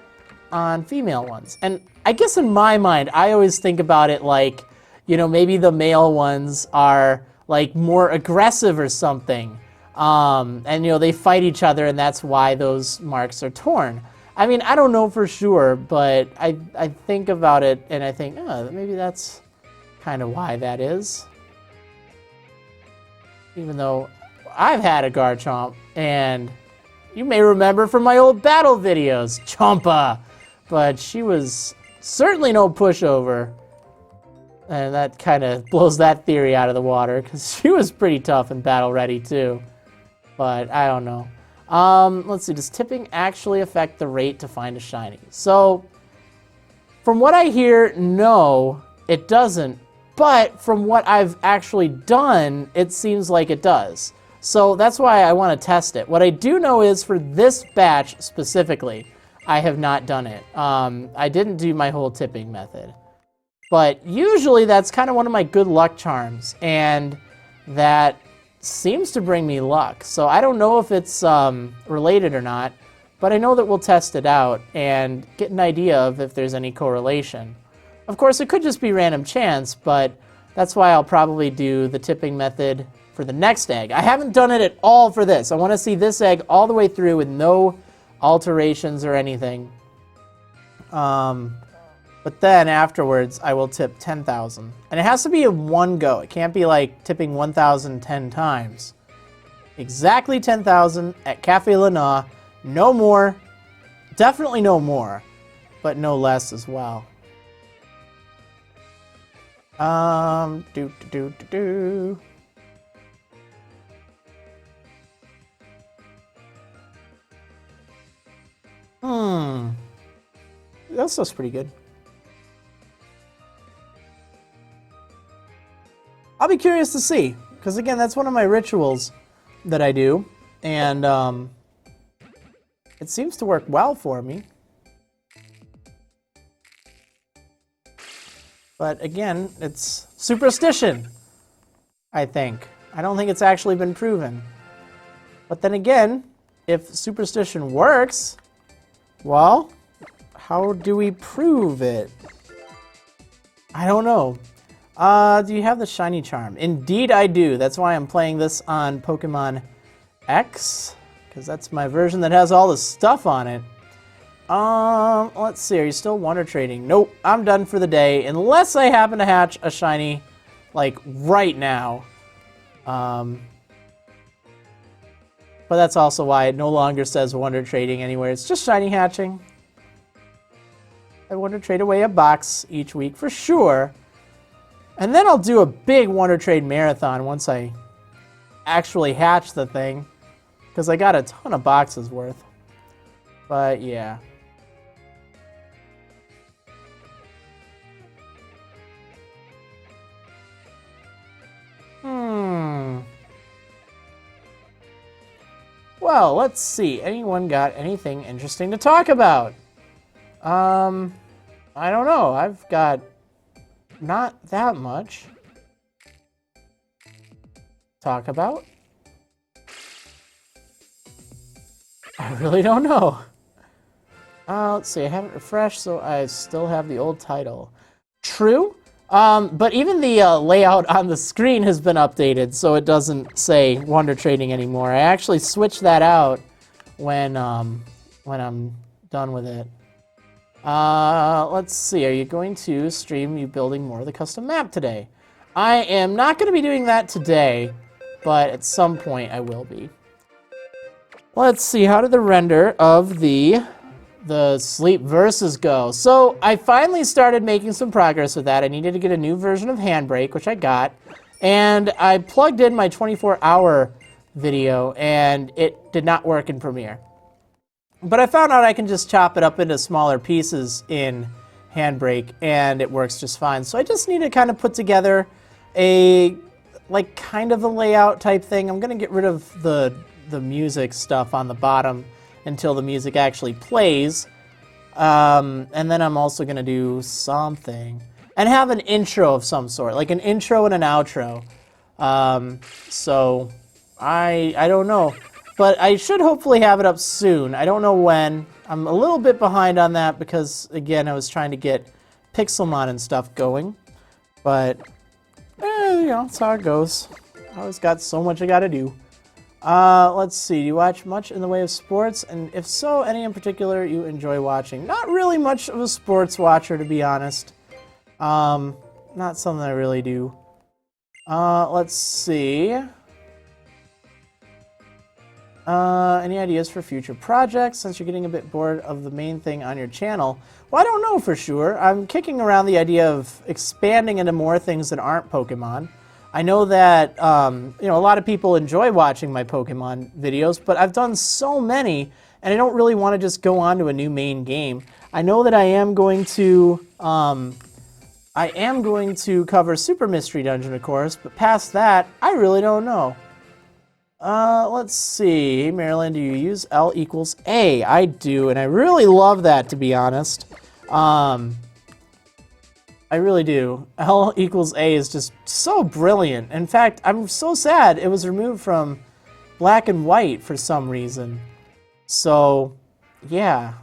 on female ones. And I guess in my mind, I always think about it like, you know, maybe the male ones are like more aggressive or something. And, you know, they fight each other and that's why those marks are torn. I mean, I don't know for sure, but I think about it and I think, oh, maybe that's kind of why that is. Even though I've had a Garchomp, and you may remember from my old battle videos, Chompa, but she was certainly no pushover. And that kind of blows that theory out of the water, because she was pretty tough and battle ready too. But I don't know. Let's see, does tipping actually affect the rate to find a shiny? So, from what I hear, no, it doesn't. But from what I've actually done, it seems like it does. So that's why I want to test it. What I do know is for this batch specifically, I have not done it. I didn't do my whole tipping method. But usually that's kind of one of my good luck charms, and that seems to bring me luck. So I don't know if it's related or not, but I know that we'll test it out and get an idea of if there's any correlation. Of course, it could just be random chance, but that's why I'll probably do the tipping method for the next egg. I haven't done it at all for this. I want to see this egg all the way through with no alterations or anything. But then afterwards, I will tip 10,000. And it has to be in one go. It can't be like tipping 1,000 10 times. Exactly 10,000 at Cafe Lana. No more. Definitely no more. But no less as well. Do do do do do. That stuff's pretty good. I'll be curious to see, because again, that's one of my rituals that I do, and it seems to work well for me. But again, it's superstition, I think. I don't think it's actually been proven. But then again, if superstition works, well, how do we prove it? I don't know. Do you have the shiny charm? Indeed I do. That's why I'm playing this on Pokémon X, because that's my version that has all the stuff on it. Let's see, are you still wonder trading? Nope, I'm done for the day, unless I happen to hatch a shiny, like, right now. But that's also why it no longer says wonder trading anywhere. It's just shiny hatching. I wonder trade away a box each week for sure. And then I'll do a big wonder trade marathon once I actually hatch the thing, because I got a ton of boxes worth. But yeah. Well, let's see. Anyone got anything interesting to talk about? I don't know. I've got not that much talk about. I really don't know. Let's see. I haven't refreshed, so I still have the old title. True. But even the layout on the screen has been updated, so it doesn't say Wonder Trading anymore. I actually switched that out when I'm done with it. Let's see. Are you going to stream you building more of the custom map today? I am not going to be doing that today, but at some point I will be. Let's see. How did the render of the Sleep Versus go? So I finally started making some progress with that. I needed to get a new version of Handbrake, which I got, and I plugged in my 24-hour video, and it did not work in Premiere. But I found out I can just chop it up into smaller pieces in Handbrake, and it works just fine. So I just need to kind of put together a, like, kind of a layout type thing. I'm going to get rid of the music stuff on the bottom until the music actually plays. And then I'm also going to do something. And have an intro of some sort, like an intro and an outro. So, I don't know. But I should hopefully have it up soon. I don't know when. I'm a little bit behind on that because, again, I was trying to get Pixelmon and stuff going. But, you know, that's how it goes. I always got so much I got to do. Let's see. Do you watch much in the way of sports? And if so, any in particular you enjoy watching? Not really much of a sports watcher, to be honest. Not something I really do. Let's see. Any ideas for future projects since you're getting a bit bored of the main thing on your channel? Well, I don't know for sure. I'm kicking around the idea of expanding into more things that aren't Pokemon. I know that, you know, a lot of people enjoy watching my Pokemon videos, but I've done so many, and I don't really want to just go on to a new main game. I know that I am going to cover Super Mystery Dungeon, of course, but past that, I really don't know. Let's see. Hey, Marriland, do you use L equals A? I do, and I really love that, to be honest. I really do. L equals A is just so brilliant. In fact, I'm so sad it was removed from black and white for some reason. So, yeah.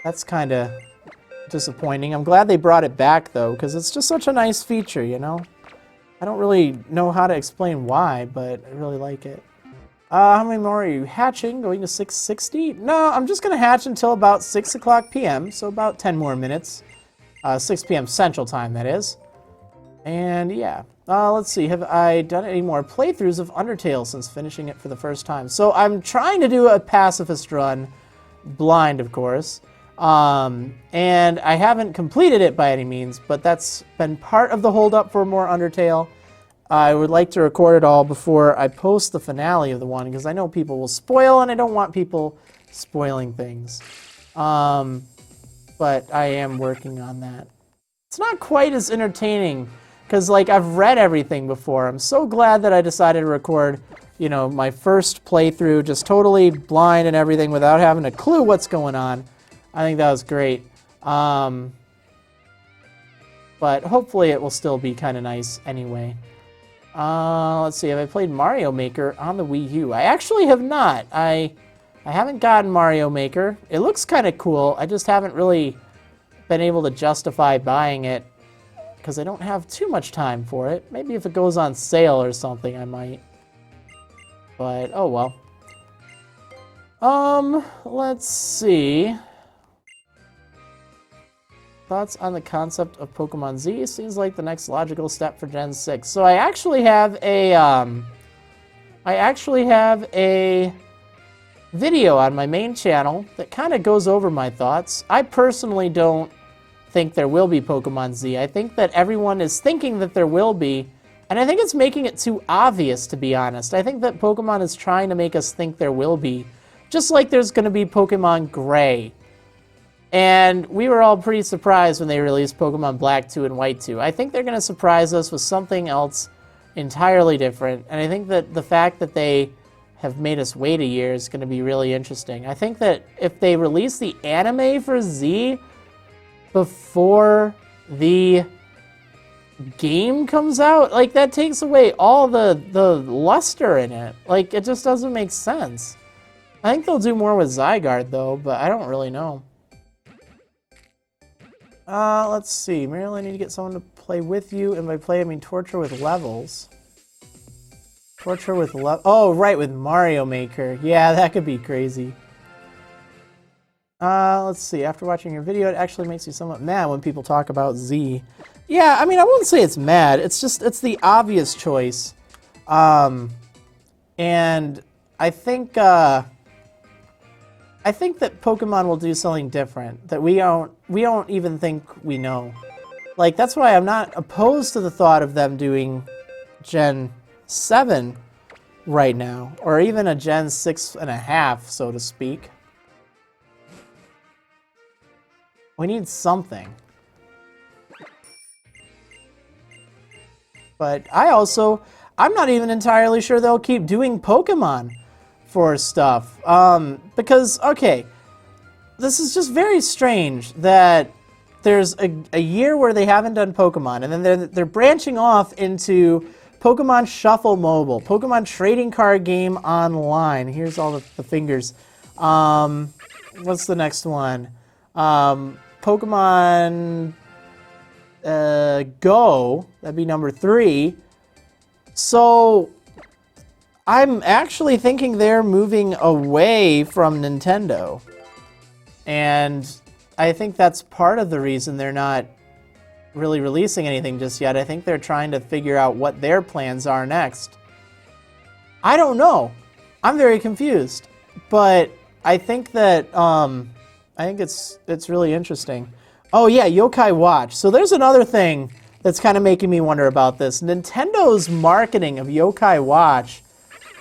That's kind of disappointing. I'm glad they brought it back, though, because it's just such a nice feature, you know? I don't really know how to explain why, but I really like it. How many more are you hatching? Going to 660? No, I'm just going to hatch until about 6 o'clock p.m., so about 10 more minutes. 6 p.m. Central Time, that is. And yeah, let's see. Have I done any more playthroughs of Undertale since finishing it for the first time? So I'm trying to do a pacifist run, blind, of course. And I haven't completed it by any means, but that's been part of the holdup for more Undertale. I would like to record it all before I post the finale of the one, because I know people will spoil, and I don't want people spoiling things. But I am working on that. It's not quite as entertaining, because like I've read everything before. I'm so glad that I decided to record, you know, my first playthrough, just totally blind and everything without having a clue what's going on. I think that was great. But hopefully it will still be kind of nice anyway. Let's see, have I played Mario Maker on the Wii U? I actually have not. I haven't gotten Mario Maker. It looks kind of cool. I just haven't really been able to justify buying it because I don't have too much time for it. Maybe if it goes on sale or something, I might. But, oh well. Let's see. Thoughts on the concept of Pokemon Z? Seems like the next logical step for Gen 6. So I actually have a video on my main channel that kind of goes over my thoughts. I personally don't think there will be Pokemon Z. I think that everyone is thinking that there will be, and I think it's making it too obvious, to be honest. I think that Pokemon is trying to make us think there will be, just like there's going to be Pokemon Gray. And we were all pretty surprised when they released Pokemon Black 2 and White 2. I think they're going to surprise us with something else entirely different. And I think that the fact that they have made us wait a year is going to be really interesting. I think that if they release the anime for Z before the game comes out, like, that takes away all the luster in it. Like, it just doesn't make sense. I think they'll do more with Zygarde, though, but I don't really know. Let's see. Marriland, I need to get someone to play with you, and by play I mean torture with levels. Torture with oh, right, with Mario Maker. Yeah, that could be crazy. Let's see. After watching your video, it actually makes you somewhat mad when people talk about Z. Yeah, I mean, I wouldn't say it's mad. It's just, it's the obvious choice. And I think that Pokemon will do something different that we don't even think we know. Like, that's why I'm not opposed to the thought of them doing Gen 7 right now, or even a Gen 6.5, so to speak. We need something. But I'm not even entirely sure they'll keep doing Pokemon for stuff. Because, okay, this is just very strange that there's a year where they haven't done Pokemon, and then they're branching off into Pokemon Shuffle Mobile, Pokemon Trading Card Game Online. Here's all the fingers. What's the next one? Pokemon Go, that'd be number 3. So I'm actually thinking they're moving away from Nintendo. And I think that's part of the reason they're not really releasing anything just yet. I think they're trying to figure out what their plans are next. I don't know. I'm very confused. But I think that it's really interesting. Oh yeah, Yokai Watch. So there's another thing that's kind of making me wonder about this. Nintendo's marketing of Yokai Watch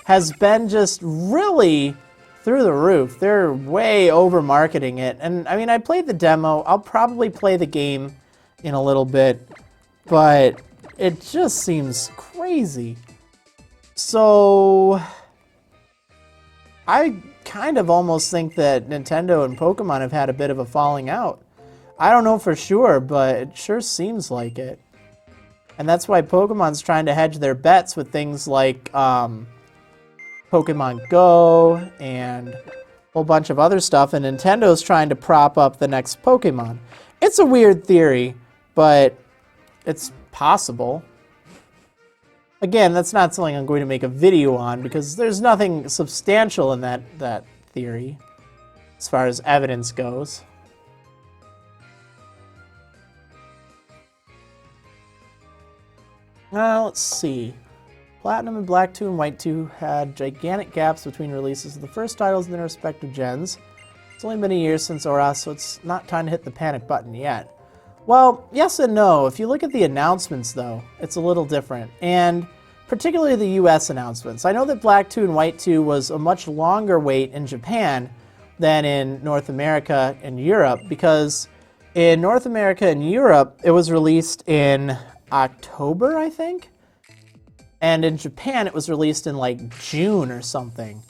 has been just really through the roof. They're way over marketing it. And I mean, I played the demo. I'll probably play the game in a little bit, but it just seems crazy. So I kind of almost think that Nintendo and Pokemon have had a bit of a falling out. I don't know for sure, but it sure seems like it. And that's why Pokemon's trying to hedge their bets with things like Pokemon Go and a whole bunch of other stuff, and Nintendo's trying to prop up the next Pokemon. It's a weird theory, but it's possible. Again, that's not something I'm going to make a video on because there's nothing substantial in that theory as far as evidence goes. Let's see. Platinum and Black 2 and White 2 had gigantic gaps between releases of the first titles in their respective gens. It's only been a year since ORAS, so it's not time to hit the panic button yet. Well, yes and no. If you look at the announcements, though, it's a little different. And particularly the US announcements. I know that Black 2 and White 2 was a much longer wait in Japan than in North America and Europe, because in North America and Europe, it was released in October, I think? And in Japan, it was released in like June or something.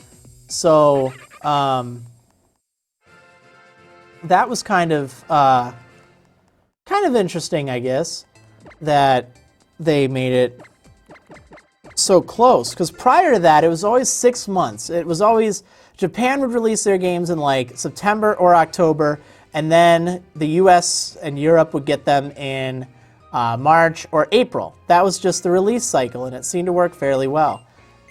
So, that was kind of interesting, I guess, that they made it so close. Because prior to that, it was always 6 months. It was always, Japan would release their games in like September or October, and then the US and Europe would get them in March or April. That was just the release cycle, and it seemed to work fairly well.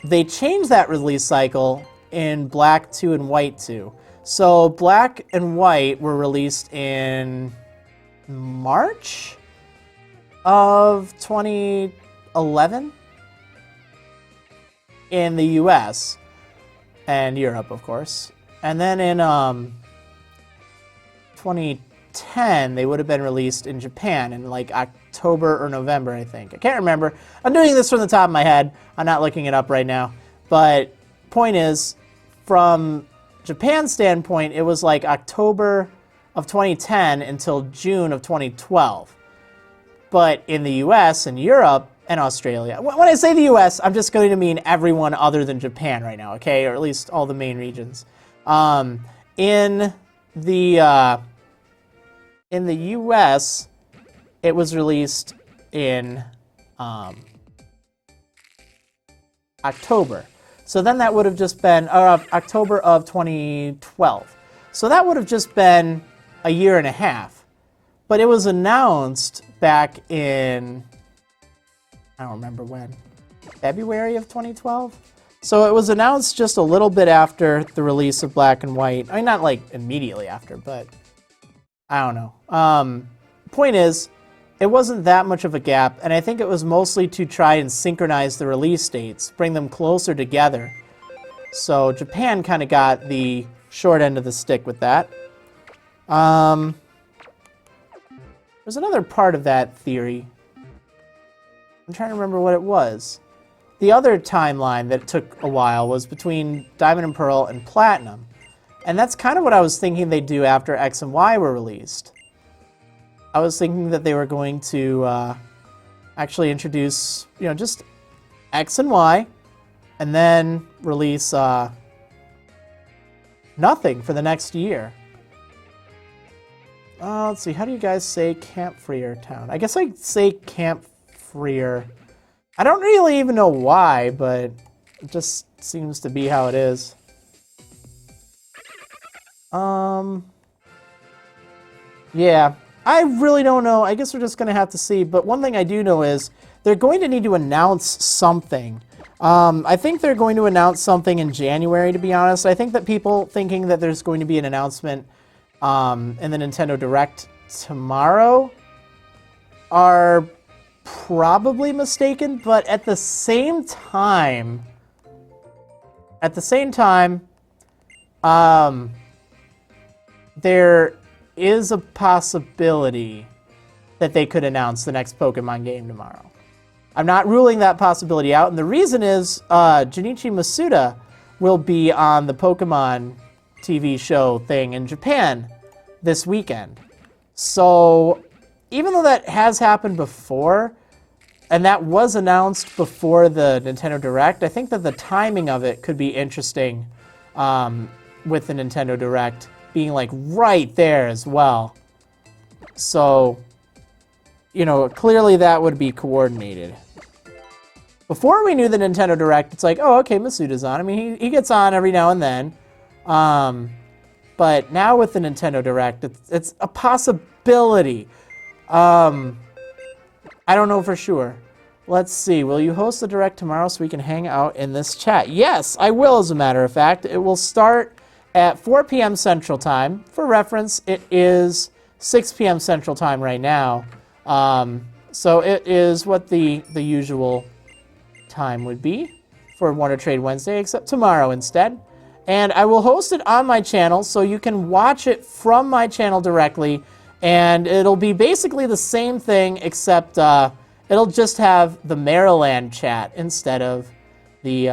They changed that release cycle in Black 2 and White 2. So Black and White were released in March of 2011 in the US and Europe, of course. And then in 2010, they would have been released in Japan in like October or November, I think. I can't remember. I'm doing this from the top of my head. I'm not looking it up right now. But point is, from Japan's standpoint, it was like October of 2010 until June of 2012. But in the US and Europe and Australia, when I say the US, I'm just going to mean everyone other than Japan right now, okay? Or at least all the main regions. In the US, it was released in October. So then that would have just been October of 2012. So that would have just been a year and a half. But it was announced back in, I don't remember when, February of 2012? So it was announced just a little bit after the release of Black and White. I mean, not like immediately after, but I don't know. Point is, it wasn't that much of a gap, and I think it was mostly to try and synchronize the release dates, bring them closer together. So Japan kind of got the short end of the stick with that. There's another part of that theory. I'm trying to remember what it was. The other timeline that took a while was between Diamond and Pearl and Platinum. And that's kind of what I was thinking they'd do after X and Y were released. I was thinking that they were going to actually introduce, just X and Y, and then release nothing for the next year. Let's see, how do you guys say Camp Freer Town? I guess I say Camp Freer. I don't really even know why, but it just seems to be how it is. Yeah, I really don't know. I guess we're just going to have to see. But one thing I do know is they're going to need to announce something. I think they're going to announce something in January, to be honest. I think that people thinking that there's going to be an announcement in the Nintendo Direct tomorrow are probably mistaken. But at the same time, there is a possibility that they could announce the next Pokemon game tomorrow. I'm not ruling that possibility out, and the reason is Junichi Masuda will be on the Pokemon TV show thing in Japan this weekend. So even though that has happened before, and that was announced before the Nintendo Direct, I think that the timing of it could be interesting with the Nintendo Direct being like right there as well. So, clearly that would be coordinated. Before we knew the Nintendo Direct, it's like, oh, okay, Masuda's on. I mean, he gets on every now and then. But now with the Nintendo Direct, it's a possibility. I don't know for sure. Let's see. Will you host the Direct tomorrow so we can hang out in this chat? Yes, I will, as a matter of fact. It will start at 4 p.m. Central Time. For reference, it is 6 p.m. Central Time right now. So it is what the usual time would be for Wonder Trade Wednesday, except tomorrow instead. And I will host it on my channel, so you can watch it from my channel directly. And it'll be basically the same thing, except it'll just have the Marriland chat instead of the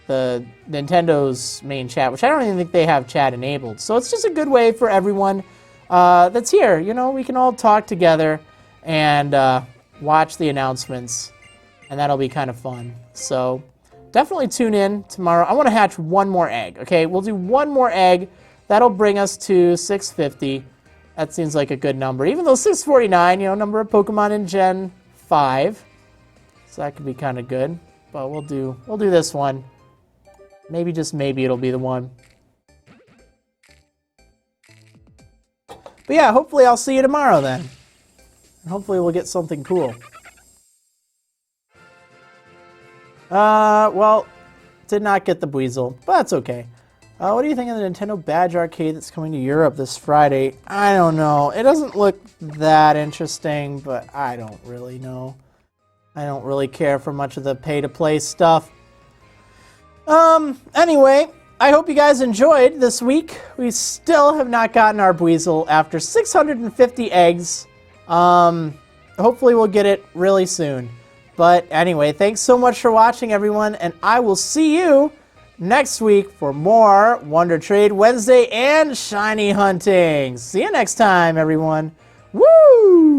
Nintendo's main chat, which I don't even think they have chat enabled. So it's just a good way for everyone that's here. You know, we can all talk together and watch the announcements, and that'll be kind of fun. So definitely tune in tomorrow. I want to hatch one more egg, okay? We'll do one more egg. That'll bring us to 650. That seems like a good number. Even though 649, you know, number of Pokemon in Gen 5. So that could be kind of good. But we'll do this one. Maybe, just maybe, it'll be the one. But yeah, hopefully I'll see you tomorrow then. And hopefully we'll get something cool. Well, did not get the Buizel, but that's okay. What do you think of the Nintendo Badge Arcade that's coming to Europe this Friday? I don't know. It doesn't look that interesting, but I don't really know. I don't really care for much of the pay-to-play stuff. Anyway, I hope you guys enjoyed this week. We still have not gotten our Buizel after 650 eggs. Hopefully we'll get it really soon. But anyway, thanks so much for watching, everyone, and I will see you next week for more Wonder Trade Wednesday and shiny hunting. See you next time, everyone. Woo!